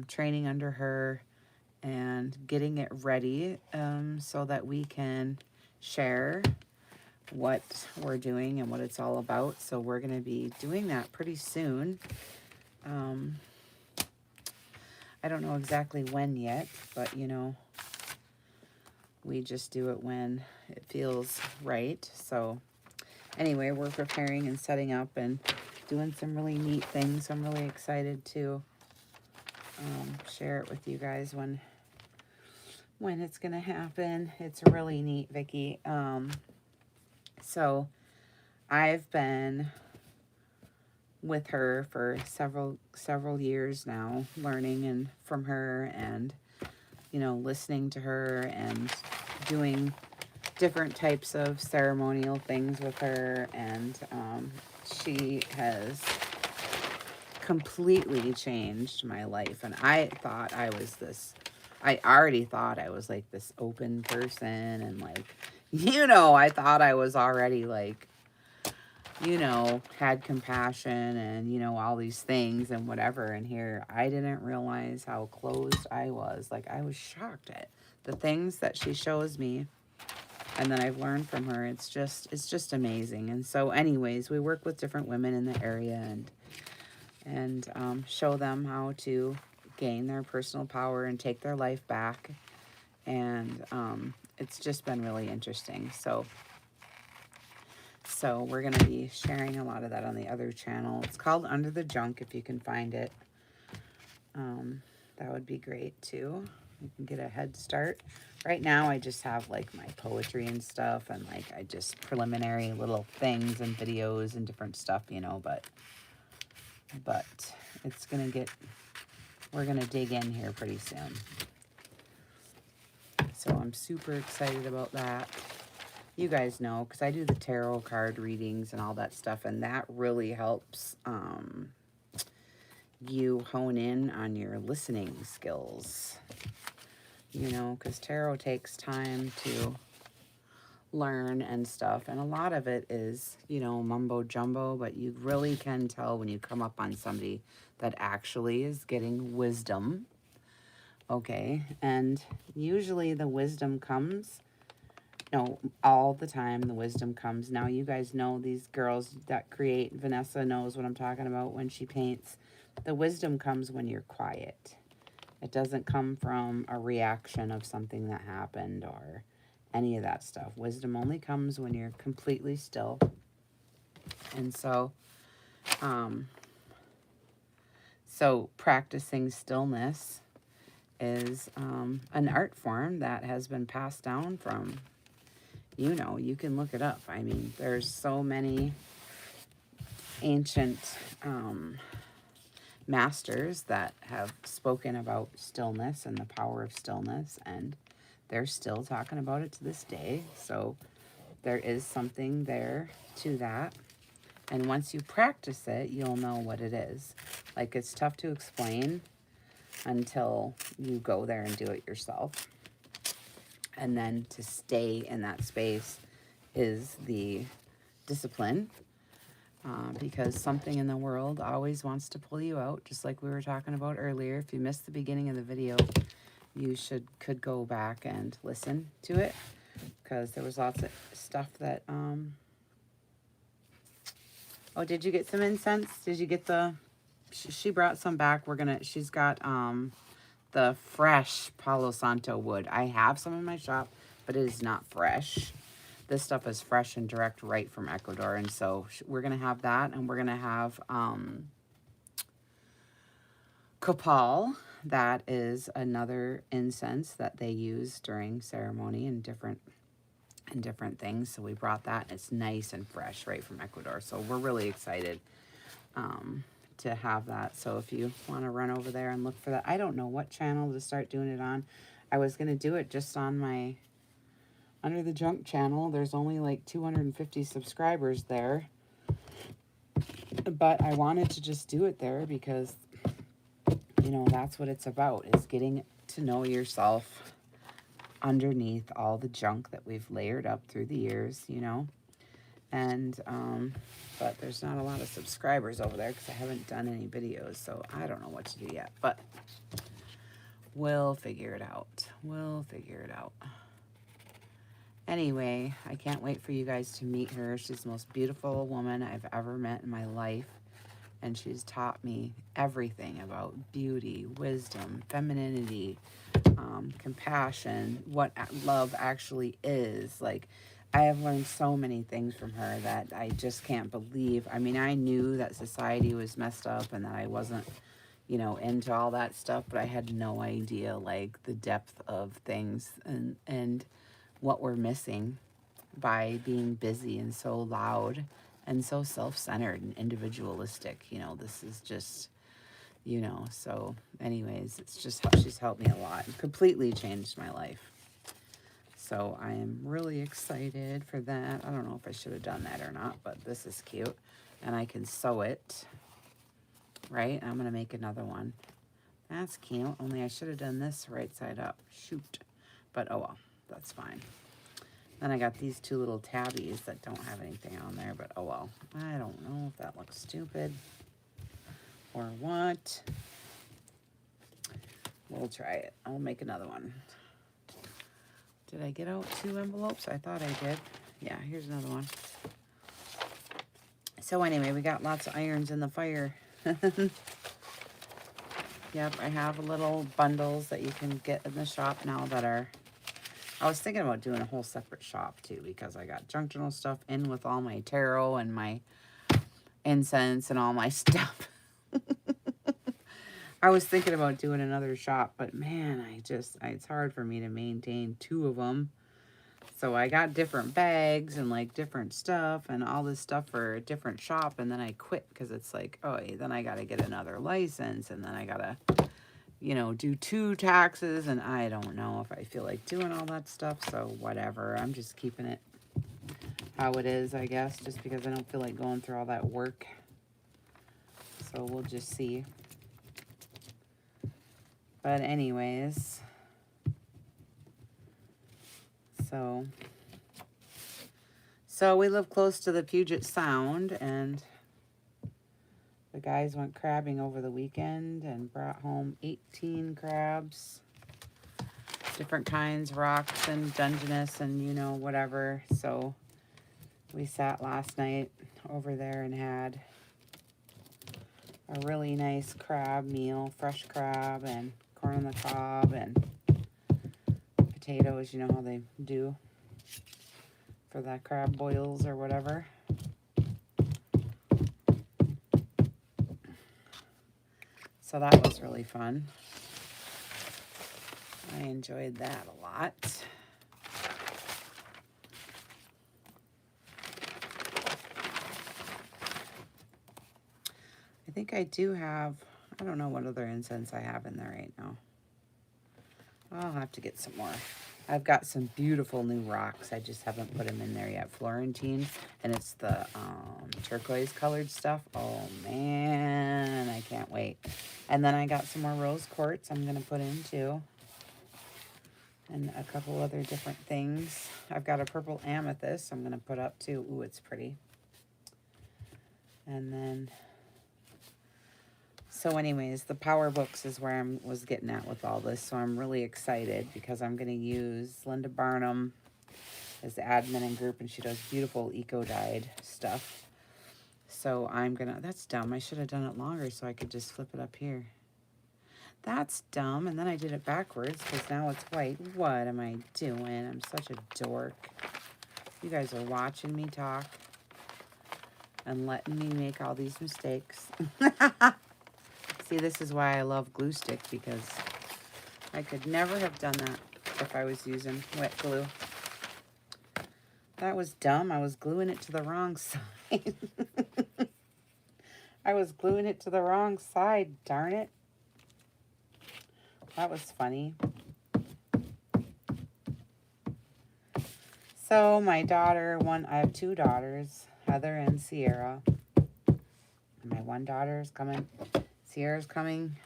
training under her, and getting it ready so that we can share what we're doing and what it's all about. So we're going to be doing that pretty soon. I don't know exactly when yet, but you know, we just do it when it feels right. So anyway, we're preparing and setting up and doing some really neat things. I'm really excited to share it with you guys when it's gonna happen. It's really neat, Vicki. So I've been with her for several years now, learning and from her, and you know, listening to her and doing different types of ceremonial things with her. And she has completely changed my life. And I already thought I was like this open person, and like, you know, I thought I was already like, you know, had compassion and, you know, all these things and whatever. And here, I didn't realize how closed I was. Like, I was shocked at the things that she shows me and that I've learned from her. It's just amazing. And so anyways, we work with different women in the area and show them how to gain their personal power and take their life back. And it's just been really interesting. So we're going to be sharing a lot of that on the other channel. It's called Under the Junk, if you can find it. That would be great too. You can get a head start. Right now I just have like my poetry and stuff, and like I just preliminary little things and videos and different stuff, you know, but it's going to we're going to dig in here pretty soon. So I'm super excited about that. You guys know, because I do the tarot card readings and all that stuff, and that really helps you hone in on your listening skills, you know, because tarot takes time to learn and stuff, and a lot of it is, you know, mumbo jumbo, but you really can tell when you come up on somebody that actually is getting wisdom, okay? And usually the wisdom comes, no, all the time the wisdom comes. Now you guys know these girls that create, Vanessa knows what I'm talking about when she paints the wisdom comes when you're quiet. It doesn't come from a reaction of something that happened or any of that stuff. Wisdom only comes when you're completely still. And um, so practicing stillness is an art form that has been passed down from, you can look it up. I mean, there's so many ancient masters that have spoken about stillness and the power of stillness, and they're still talking about it to this day. So there is something there to that. And once you practice it, you'll know what it is. Like, it's tough to explain until you go there and do it yourself. And then to stay in that space is the discipline, because something in the world always wants to pull you out, just like we were talking about earlier. If you missed the beginning of the video, you could go back and listen to it, because there was lots of stuff that oh, did you get some incense? Did you get the she brought some back. She's got the fresh Palo Santo wood. I have some in my shop, but it is not fresh. This stuff is fresh and direct right from Ecuador. And so we're going to have that, and we're going to have copal. That is another incense that they use during ceremony and different things. So we brought that, and it's nice and fresh right from Ecuador. So we're really excited to have that. So if you want to run over there and look for that, I don't know what channel to start doing it on. I was going to do it just on my Under the Junk channel. There's only like 250 subscribers there, but I wanted to just do it there because, that's what it's about, is getting to know yourself underneath all the junk that we've layered up through the years, and but there's not a lot of subscribers over there because I haven't done any videos, so I don't know what to do yet, but we'll figure it out. Anyway, I can't wait for you guys to meet her. She's the most beautiful woman I've ever met in my life, and she's taught me everything about beauty, wisdom, femininity, compassion, what love actually is. Like, I have learned so many things from her that I just can't believe. I mean, I knew that society was messed up and that I wasn't, into all that stuff, but I had no idea, like, the depth of things and what we're missing by being busy and so loud and so self-centered and individualistic. This is just, so anyways, it's just, she's helped me a lot and completely changed my life. So I am really excited for that. I don't know if I should have done that or not, but this is cute. And I can sew it, right? I'm going to make another one. That's cute, only I should have done this right side up. Shoot. But oh well, that's fine. Then I got these two little tabbies that don't have anything on there, but oh well. I don't know if that looks stupid or what. We'll try it. I'll make another one. Did I get out 2 envelopes? I thought I did. Yeah, here's another one. So anyway, we got lots of irons in the fire. Yep, I have little bundles that you can get in the shop now that are... I was thinking about doing a whole separate shop too, because I got junk journal stuff in with all my tarot and my incense and all my stuff. I was thinking about doing another shop, but man, it's hard for me to maintain 2 of them. So I got different bags and like different stuff and all this stuff for a different shop, and then I quit because it's like, oh, then I got to get another license, and then I got to, do 2 taxes, and I don't know if I feel like doing all that stuff, so whatever. I'm just keeping it how it is, I guess, just because I don't feel like going through all that work. So we'll just see. But anyways, so we live close to the Puget Sound, and the guys went crabbing over the weekend and brought home 18 crabs, different kinds, rocks and Dungeness and whatever. So we sat last night over there and had a really nice crab meal, fresh crab and corn on the cob and potatoes, you know how they do for the crab boils or whatever. So that was really fun. I enjoyed that a lot. I think I do have, I don't know what other incense I have in there right now. I'll have to get some more. I've got some beautiful new rocks. I just haven't put them in there yet. Florentine, and it's the turquoise colored stuff. Oh man, I can't wait. And then I got some more rose quartz I'm gonna put in too. And a couple other different things. I've got a purple amethyst I'm gonna put up too. Ooh, it's pretty. And then, so anyways, the power books is where I was getting at with all this. So I'm really excited because I'm going to use Linda Barnum as the admin and group, and she does beautiful eco-dyed stuff. So I'm going to, that's dumb. I should have done it longer so I could just flip it up here. That's dumb. And then I did it backwards because now it's white. What am I doing? I'm such a dork. You guys are watching me talk and letting me make all these mistakes. See, this is why I love glue stick, because I could never have done that if I was using wet glue. That was dumb. I was gluing it to the wrong side. I was gluing it to the wrong side, darn it. That was funny. So my daughter, I have two daughters, Heather and Sierra. And my one daughter is coming. Sierra's coming.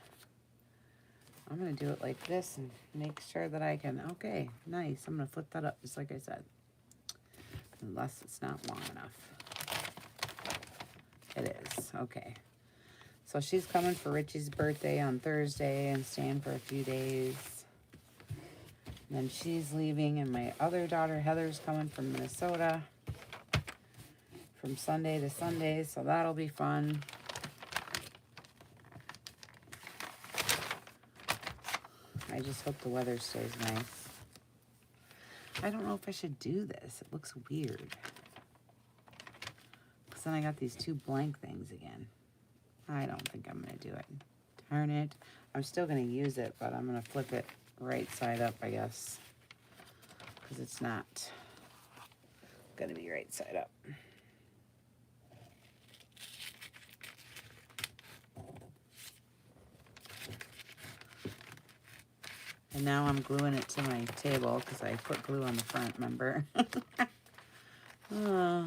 I'm going to do it like this and make sure that I can. Okay, nice. I'm going to flip that up just like I said. Unless it's not long enough. It is. Okay. So she's coming for Richie's birthday on Thursday and staying for a few days. And then she's leaving, and my other daughter, Heather's, coming from Minnesota from Sunday to Sunday, so that'll be fun. I just hope the weather stays nice. I don't know if I should do this. It looks weird. Because then I got these two blank things again. I don't think I'm going to do it. Darn it. I'm still going to use it, but I'm going to flip it right side up, I guess. Because it's not going to be right side up. And now I'm gluing it to my table because I put glue on the front, remember? Oh.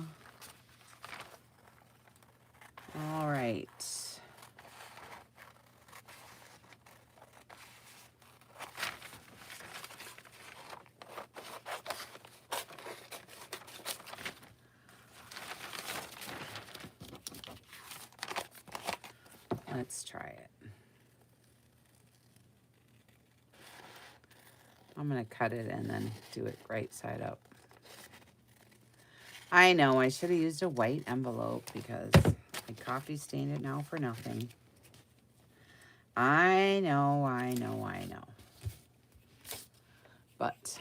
All right. Let's try it. I'm going to cut it and then do it right side up. I know, I should have used a white envelope because I coffee stained it now for nothing. I know. But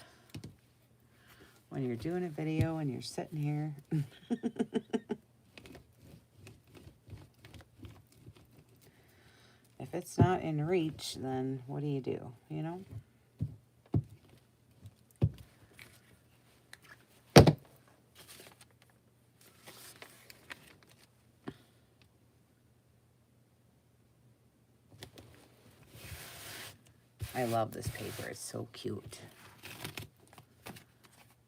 when you're doing a video and you're sitting here... if it's not in reach, then what do, you know? I love this paper. It's so cute.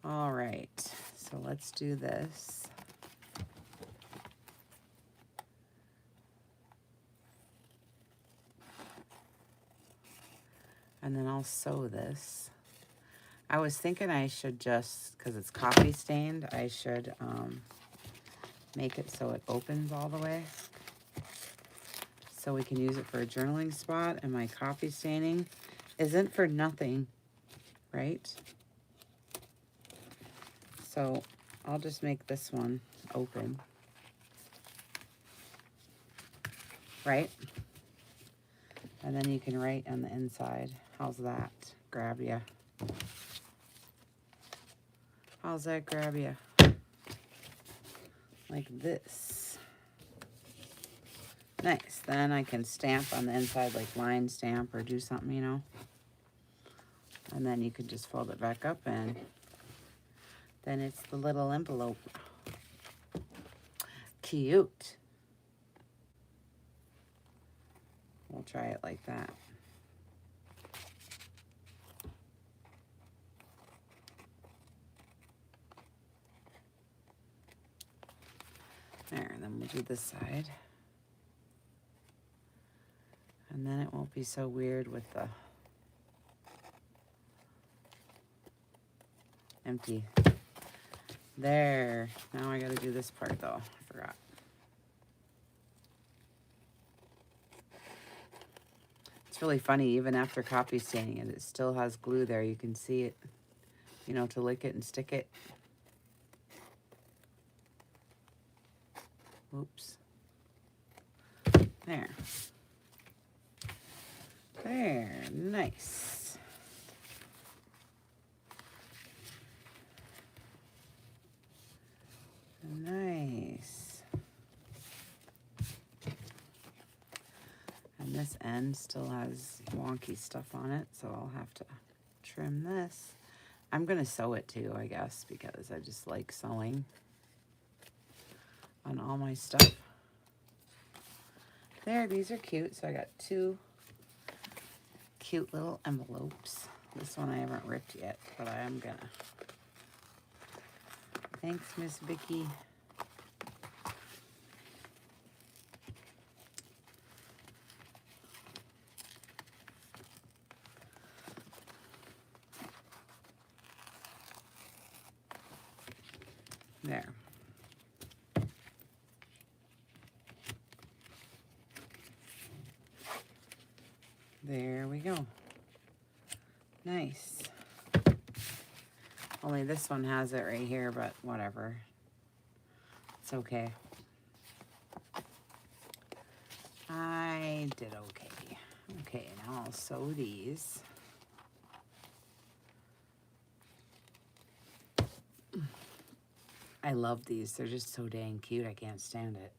All right, so let's do this. And then I'll sew this. I was thinking I should just, because it's coffee stained, I should make it so it opens all the way. So we can use it for a journaling spot, and my coffee staining isn't for nothing, right? So I'll just make this one open. right? And then you can write on the inside. How's that? Grab ya. How's that grab ya? Like this. Nice. Then I can stamp on the inside, like line stamp or do something, you know. And then you can just fold it back up and then it's the little envelope. Cute. We'll try it like that. There, and then we'll do this side. And then it won't be so weird with the empty. There. Now I gotta do this part though. I forgot. It's really funny, even after copy staining it, it still has glue there. You can see it, you know, to lick it and stick it. Oops. There. There. Nice. Nice. And this end still has wonky stuff on it, so I'll have to trim this. I'm going to sew it too, I guess, because I just like sewing on all my stuff. There, these are cute. So I got 2 cute little envelopes. This one I haven't ripped yet, but I am gonna. Thanks, Miss Vicky. There. There we go. Nice. Only this one has it right here, but whatever. It's okay. I did okay. Okay, now I'll sew these. I love these. They're just so dang cute. I can't stand it.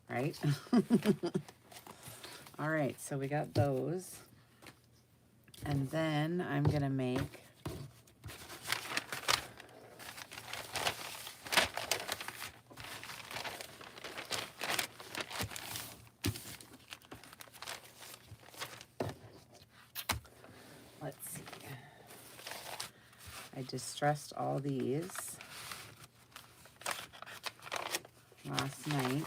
Right? All right, so we got those. And then I'm going to make let's see. I distressed all these last night.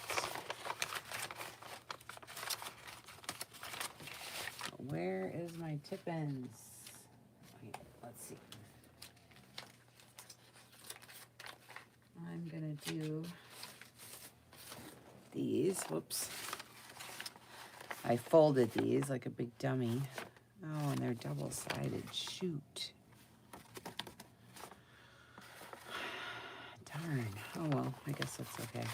Where is my tip-ins? Wait, let's see. I'm gonna do these. Whoops. I folded these like a big dummy. Oh, and they're double-sided. Shoot. Darn. Oh, well, I guess that's okay.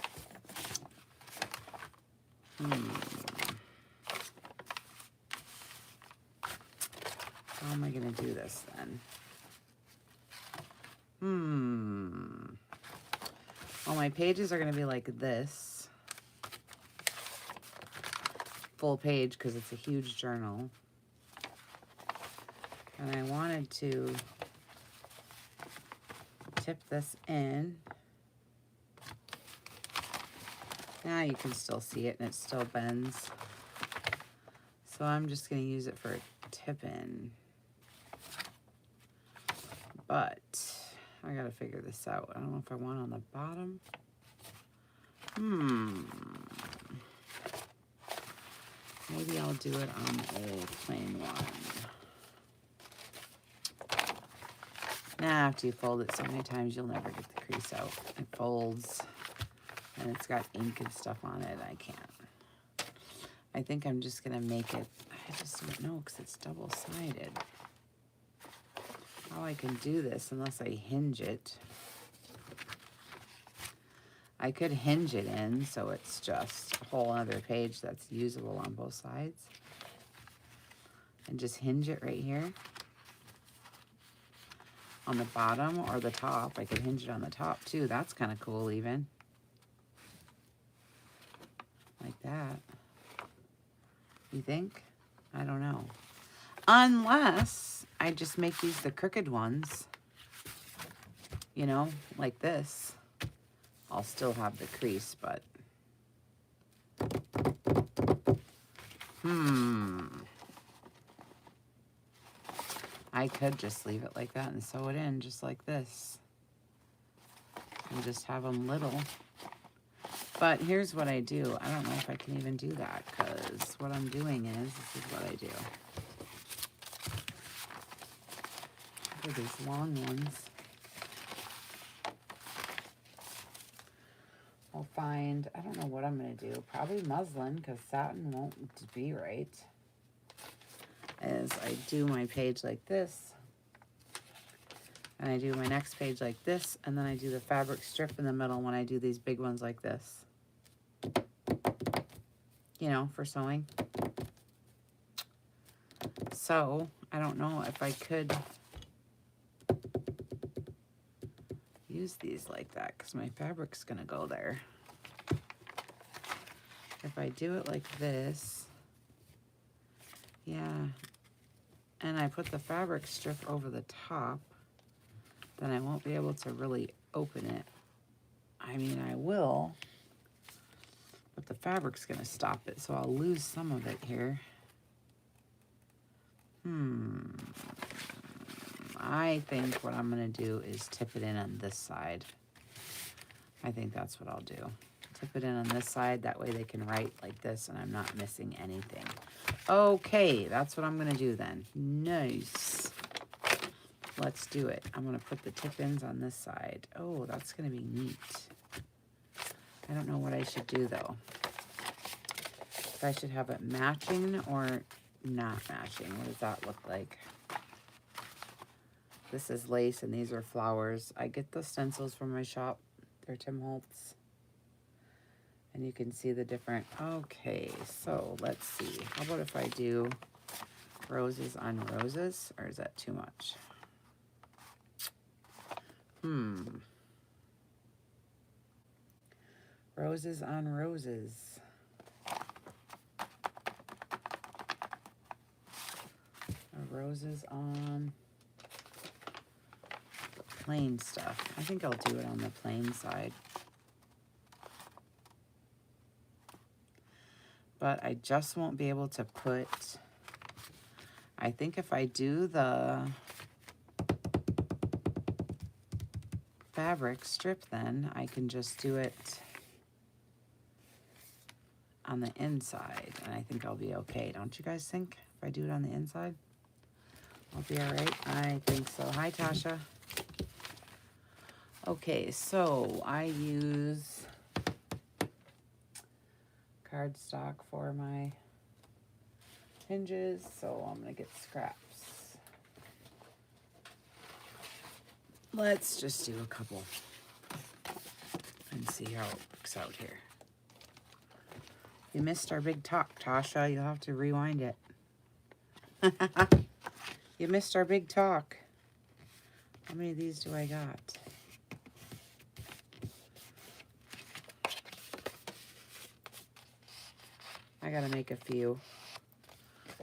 How am I going to do this then? Well, my pages are going to be like this. Full page because it's a huge journal. And I wanted to tip this in. Now you can still see it and it still bends. So I'm just going to use it for a tip in. But I gotta figure this out. I don't know if I want on the bottom. Maybe I'll do it on a plain one. Nah, after you fold it so many times, you'll never get the crease out. It folds, and it's got ink and stuff on it. I can't. I think I'm just gonna make it, I just don't know because it's double-sided. How I can do this unless I hinge it. I could hinge it in so it's just a whole other page that's usable on both sides. And just hinge it right here on the bottom or the top. I could hinge it on the top too. That's kind of cool even. Like that. You think? I don't know. Unless I just make these the crooked ones. You know, like this. I'll still have the crease, but... I could just leave it like that and sew it in just like this. And just have them little. But here's what I do. I don't know if I can even do that because what I'm doing is, this is what I do. For these long ones, I'll find, I don't know what I'm going to do. Probably muslin because satin won't be right. As I do my page like this. And I do my next page like this. And then I do the fabric strip in the middle when I do these big ones like this. You know, for sewing. So, I don't know if I could use these like that because my fabric's going to go there. If I do it like this, yeah, and I put the fabric strip over the top, then I won't be able to really open it. I mean, I will, but the fabric's going to stop it, so I'll lose some of it here. I think what I'm going to do is tip it in on this side. I think that's what I'll do. Tip it in on this side, that way they can write like this and I'm not missing anything. Okay, that's what I'm going to do then. Nice. Let's do it. I'm going to put the tip-ins on this side. Oh, that's going to be neat. I don't know what I should do though. If I should have it matching or not matching. What does that look like? This is lace and these are flowers. I get the stencils from my shop. They're Tim Holtz. And you can see the different... Okay, so let's see. How about if I do roses on roses? Or is that too much? Roses on roses. Roses on the plain stuff. I think I'll do it on the plain side. But I just won't be able to put... I think if I do the fabric strip, then I can just do it on the inside. And I think I'll be okay. Don't you guys think? If I do it on the inside, I'll be all right. I think so. Hi, Tasha. Okay, so I use cardstock for my hinges, so I'm gonna get scraps. Let's just do a couple and see how it works out here. You missed our big talk, Tasha. You'll have to rewind it. You missed our big talk. How many of these do I got? I gotta make a few.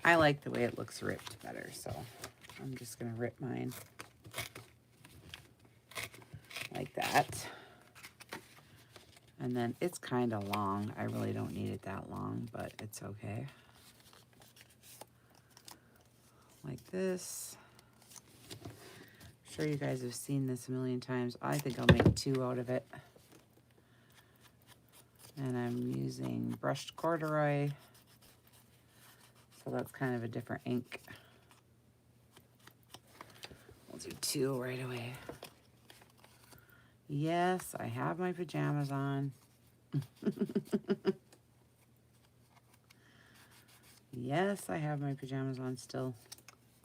I like the way it looks ripped better, so I'm just gonna rip mine like that. And then it's kind of long. I really don't need it that long, but it's okay. Like this. I'm sure you guys have seen this a million times. I think I'll make 2 out of it. And I'm using brushed corduroy. So that's kind of a different ink. We'll do 2 right away. Yes, I have my pajamas on. Yes, I have my pajamas on still.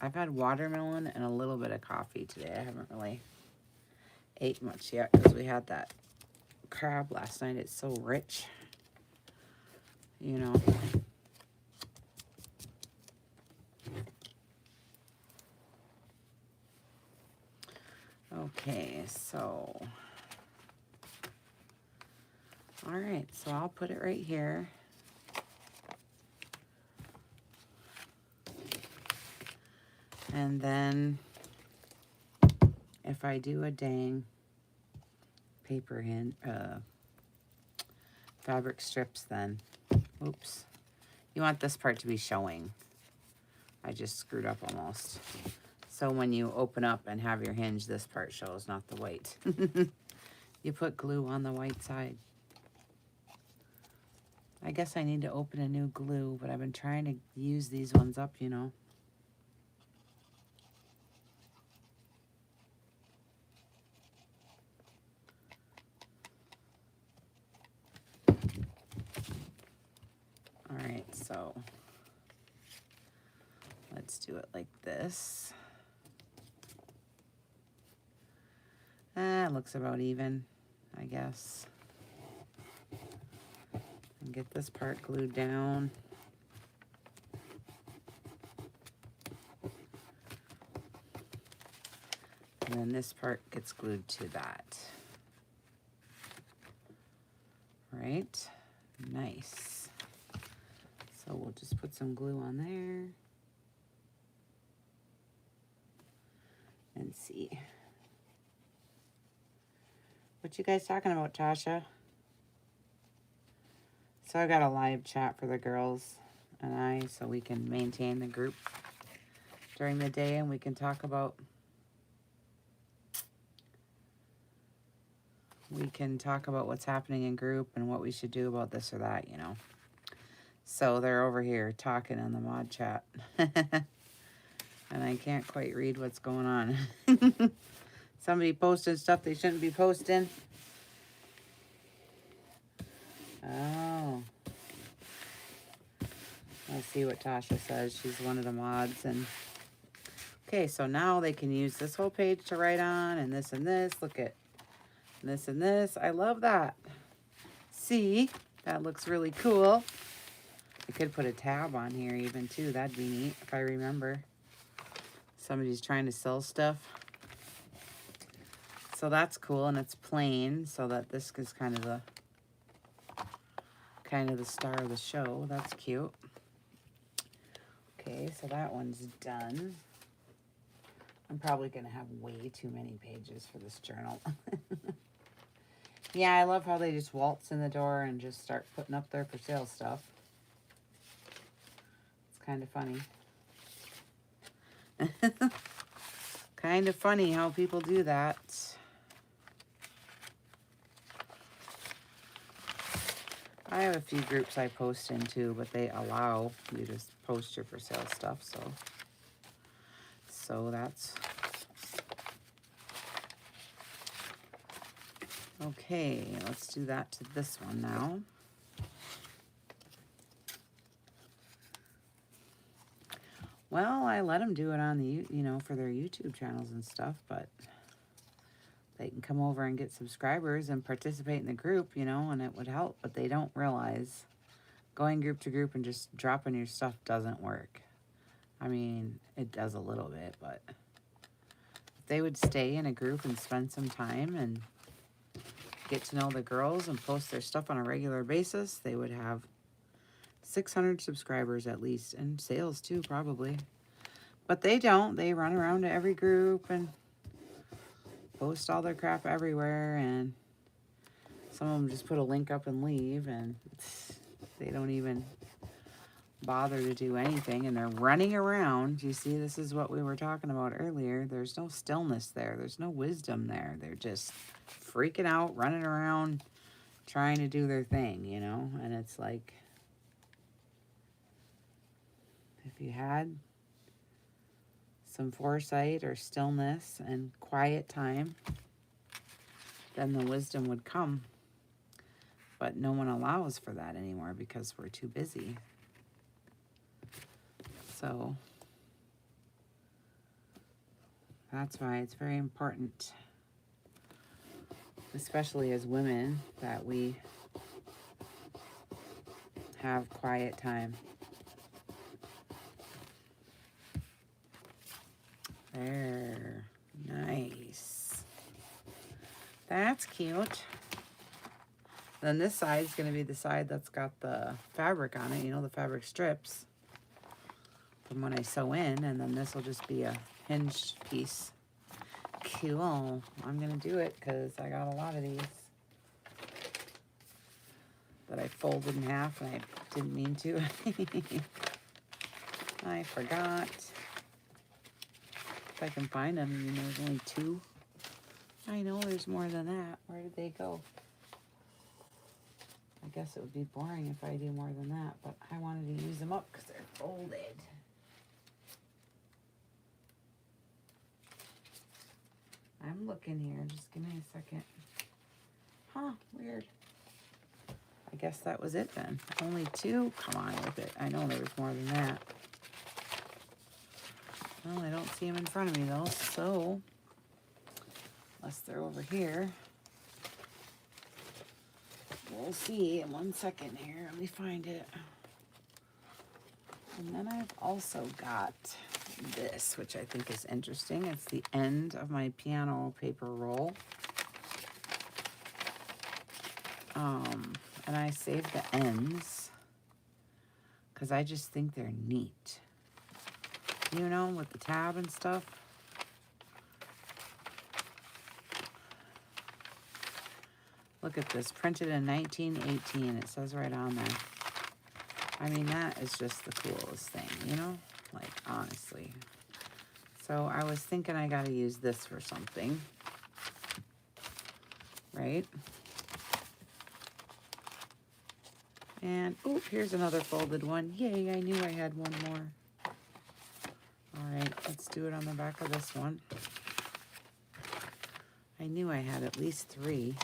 I've had watermelon and a little bit of coffee today. I haven't really ate much yet because we had that crab last night. It's so rich, you know. Okay, so, all right, so I'll put it right here. And then if I do a dang paper fabric strips, then, oops, you want this part to be showing. I just screwed up almost. So when you open up and have your hinge, this part shows, not the white. You put glue on the white side. I guess I need to open a new glue, but I've been trying to use these ones up, you know. All right, so let's do it like this. It looks about even, I guess. And get this part glued down. And then this part gets glued to that. Right? Nice. So we'll just put some glue on there. And see. What you guys talking about, Tasha? So I got a live chat for the girls and I, so we can maintain the group during the day and we can talk about what's happening in group and what we should do about this or that, you know. So they're over here talking in the mod chat. And I can't quite read what's going on. Somebody posted stuff they shouldn't be posting. Oh. Let's see what Tasha says. She's one of the mods. And okay, so now they can use this whole page to write on and this and this. Look at this and this. I love that. See? That looks really cool. I could put a tab on here even too. That'd be neat if I remember. Somebody's trying to sell stuff. So that's cool, and it's plain, so that this is kind of the star of the show. That's cute. Okay, so that one's done. I'm probably going to have way too many pages for this journal. Yeah, I love how they just waltz in the door and just start putting up their for sale stuff. It's kind of funny. Kind of funny how people do that. I have a few groups I post into, but they allow you to post your for sale stuff, so that's okay. Let's do that to this one now. Well, I let them do it on the, for their YouTube channels and stuff, but they can come over and get subscribers and participate in the group, and it would help, but they don't realize going group to group and just dropping your stuff doesn't work. I mean, it does a little bit, but if they would stay in a group and spend some time and get to know the girls and post their stuff on a regular basis, they would have 600 subscribers at least, and sales too, probably. But they don't. They run around to every group and post all their crap everywhere, and some of them just put a link up and leave, and they don't even bother to do anything, and they're running around. You see, this is what we were talking about earlier. There's no stillness there. There's no wisdom there. They're just freaking out, running around, trying to do their thing, and it's like, if you had some foresight or stillness and quiet time, then the wisdom would come. But no one allows for that anymore because we're too busy. So that's why it's very important especially as women, that we have quiet time. There. Nice. That's cute. Then this side's going to be the side that's got the fabric on it, you know, the fabric strips from when I sew in, and then this will just be a hinged piece. Cool. I'm going to do it because I got a lot of these that I folded in half and I didn't mean to. I forgot. If I can find them, you know, there's only 2. I know there's more than that. Where did they go? I guess it would be boring if I do more than that, but I wanted to use them up because they're folded. I'm looking here. Just give me a second. Huh, weird. I guess that was it then. Only 2? Come on with it. I know there was more than that. Well, I don't see them in front of me though, so unless they're over here. We'll see in 1 second here. Let me find it. And then I've also got this, which I think is interesting. It's the end of my piano paper roll. And I saved the ends because I just think they're neat. You know, with the tab and stuff. Look at this, printed in 1918. It says right on there. I mean, that is just the coolest thing, you know? Like, honestly. So I was thinking I got to use this for something. Right? And, oh, here's another folded one. Yay, I knew I had one more. All right, let's do it on the back of this one. I knew I had at least 3.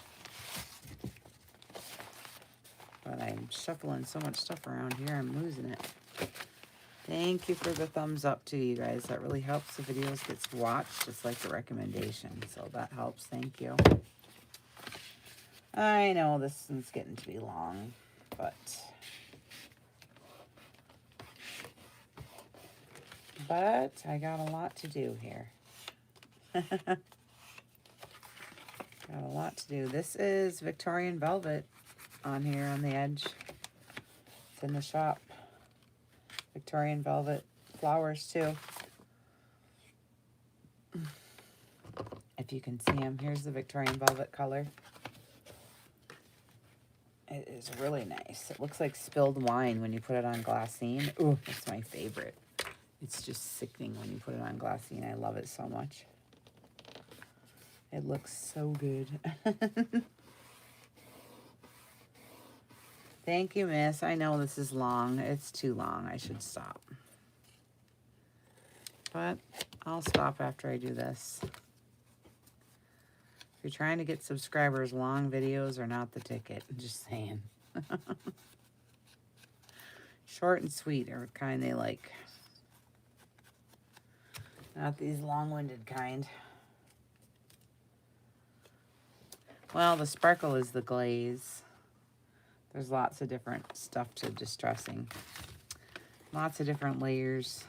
But I'm shuffling so much stuff around here, I'm losing it. Thank you for the thumbs up too, you guys. That really helps the videos get watched. It's like a recommendation, so that helps. Thank you. I know this one's getting to be long, but I got a lot to do here. Got a lot to do. This is Victorian Velvet on here on the edge. It's in the shop. Victorian Velvet flowers too. If you can see them, here's the Victorian Velvet color. It is really nice. It looks like spilled wine when you put it on glassine. Ooh, that's my favorite. It's just sickening when you put it on glassine. I love it so much. It looks so good. Thank you, miss. I know this is long. It's too long. I should stop. But I'll stop after I do this. If you're trying to get subscribers, long videos are not the ticket. I'm just saying. Short and sweet are the kind they like. Not these long-winded kind. Well, the sparkle is the glaze. There's lots of different stuff to distressing. Lots of different layers.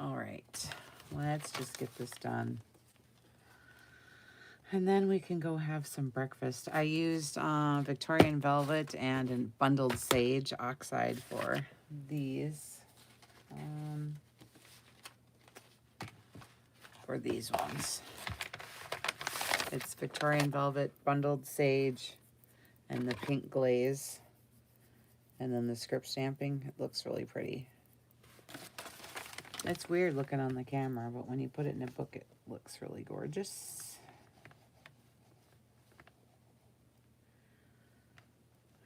All right, let's just get this done. And then we can go have some breakfast. I used Victorian Velvet and bundled sage oxide for these. For these ones. It's Victorian Velvet, bundled sage, and the pink glaze. And then the script stamping. It looks really pretty. It's weird looking on the camera, but when you put it in a book, it looks really gorgeous.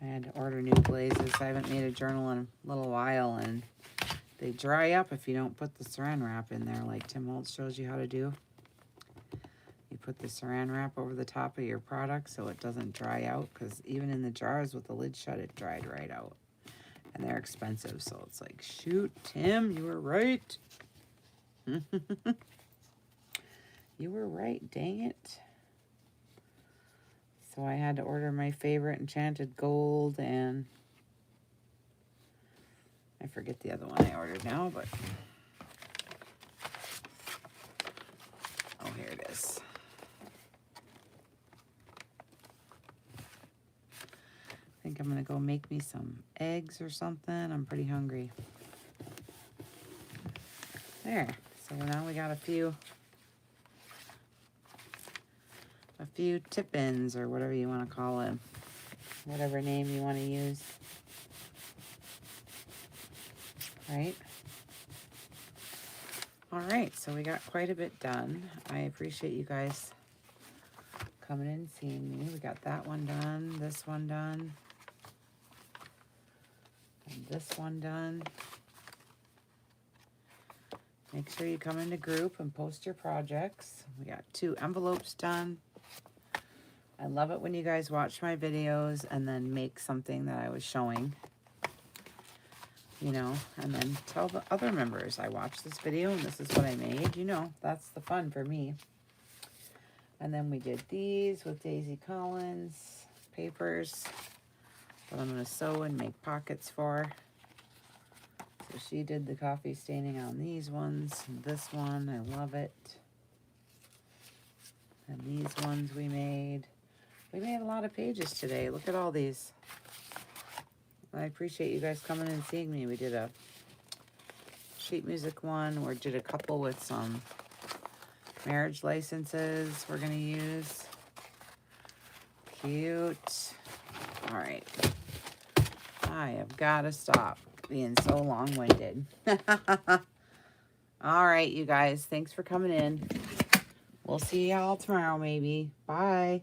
I had to order new glazes. I haven't made a journal in a little while, and they dry up if you don't put the saran wrap in there like Tim Holtz shows you how to do. You put the saran wrap over the top of your product so it doesn't dry out, because even in the jars with the lid shut, it dried right out. And they're expensive, so it's like, shoot, Tim, you were right. You were right, dang it. So I had to order my favorite enchanted gold, and I forget the other one I ordered now, but oh, here it is. I think I'm gonna go make me some eggs or something. I'm pretty hungry. There. So now we got a few tip-ins, or whatever you want to call it. Whatever name you want to use. Right? All right, so we got quite a bit done. I appreciate you guys coming in and seeing me. We got that one done, this one done, and this one done. Make sure you come into group and post your projects. We got 2 envelopes done. I love it when you guys watch my videos and then make something that I was showing, you know, and then tell the other members, I watched this video and this is what I made. You know, that's the fun for me. And then we did these with Daisy Collins papers that I'm going to sew and make pockets for. So she did the coffee staining on these ones. And this one, I love it. And these ones we made. We made a lot of pages today. Look at all these. I appreciate you guys coming and seeing me. We did a sheet music one, or did a couple with some marriage licenses we're going to use. Cute. All right. I have got to stop being so long-winded. All right, you guys. Thanks for coming in. We'll see y'all tomorrow, maybe. Bye.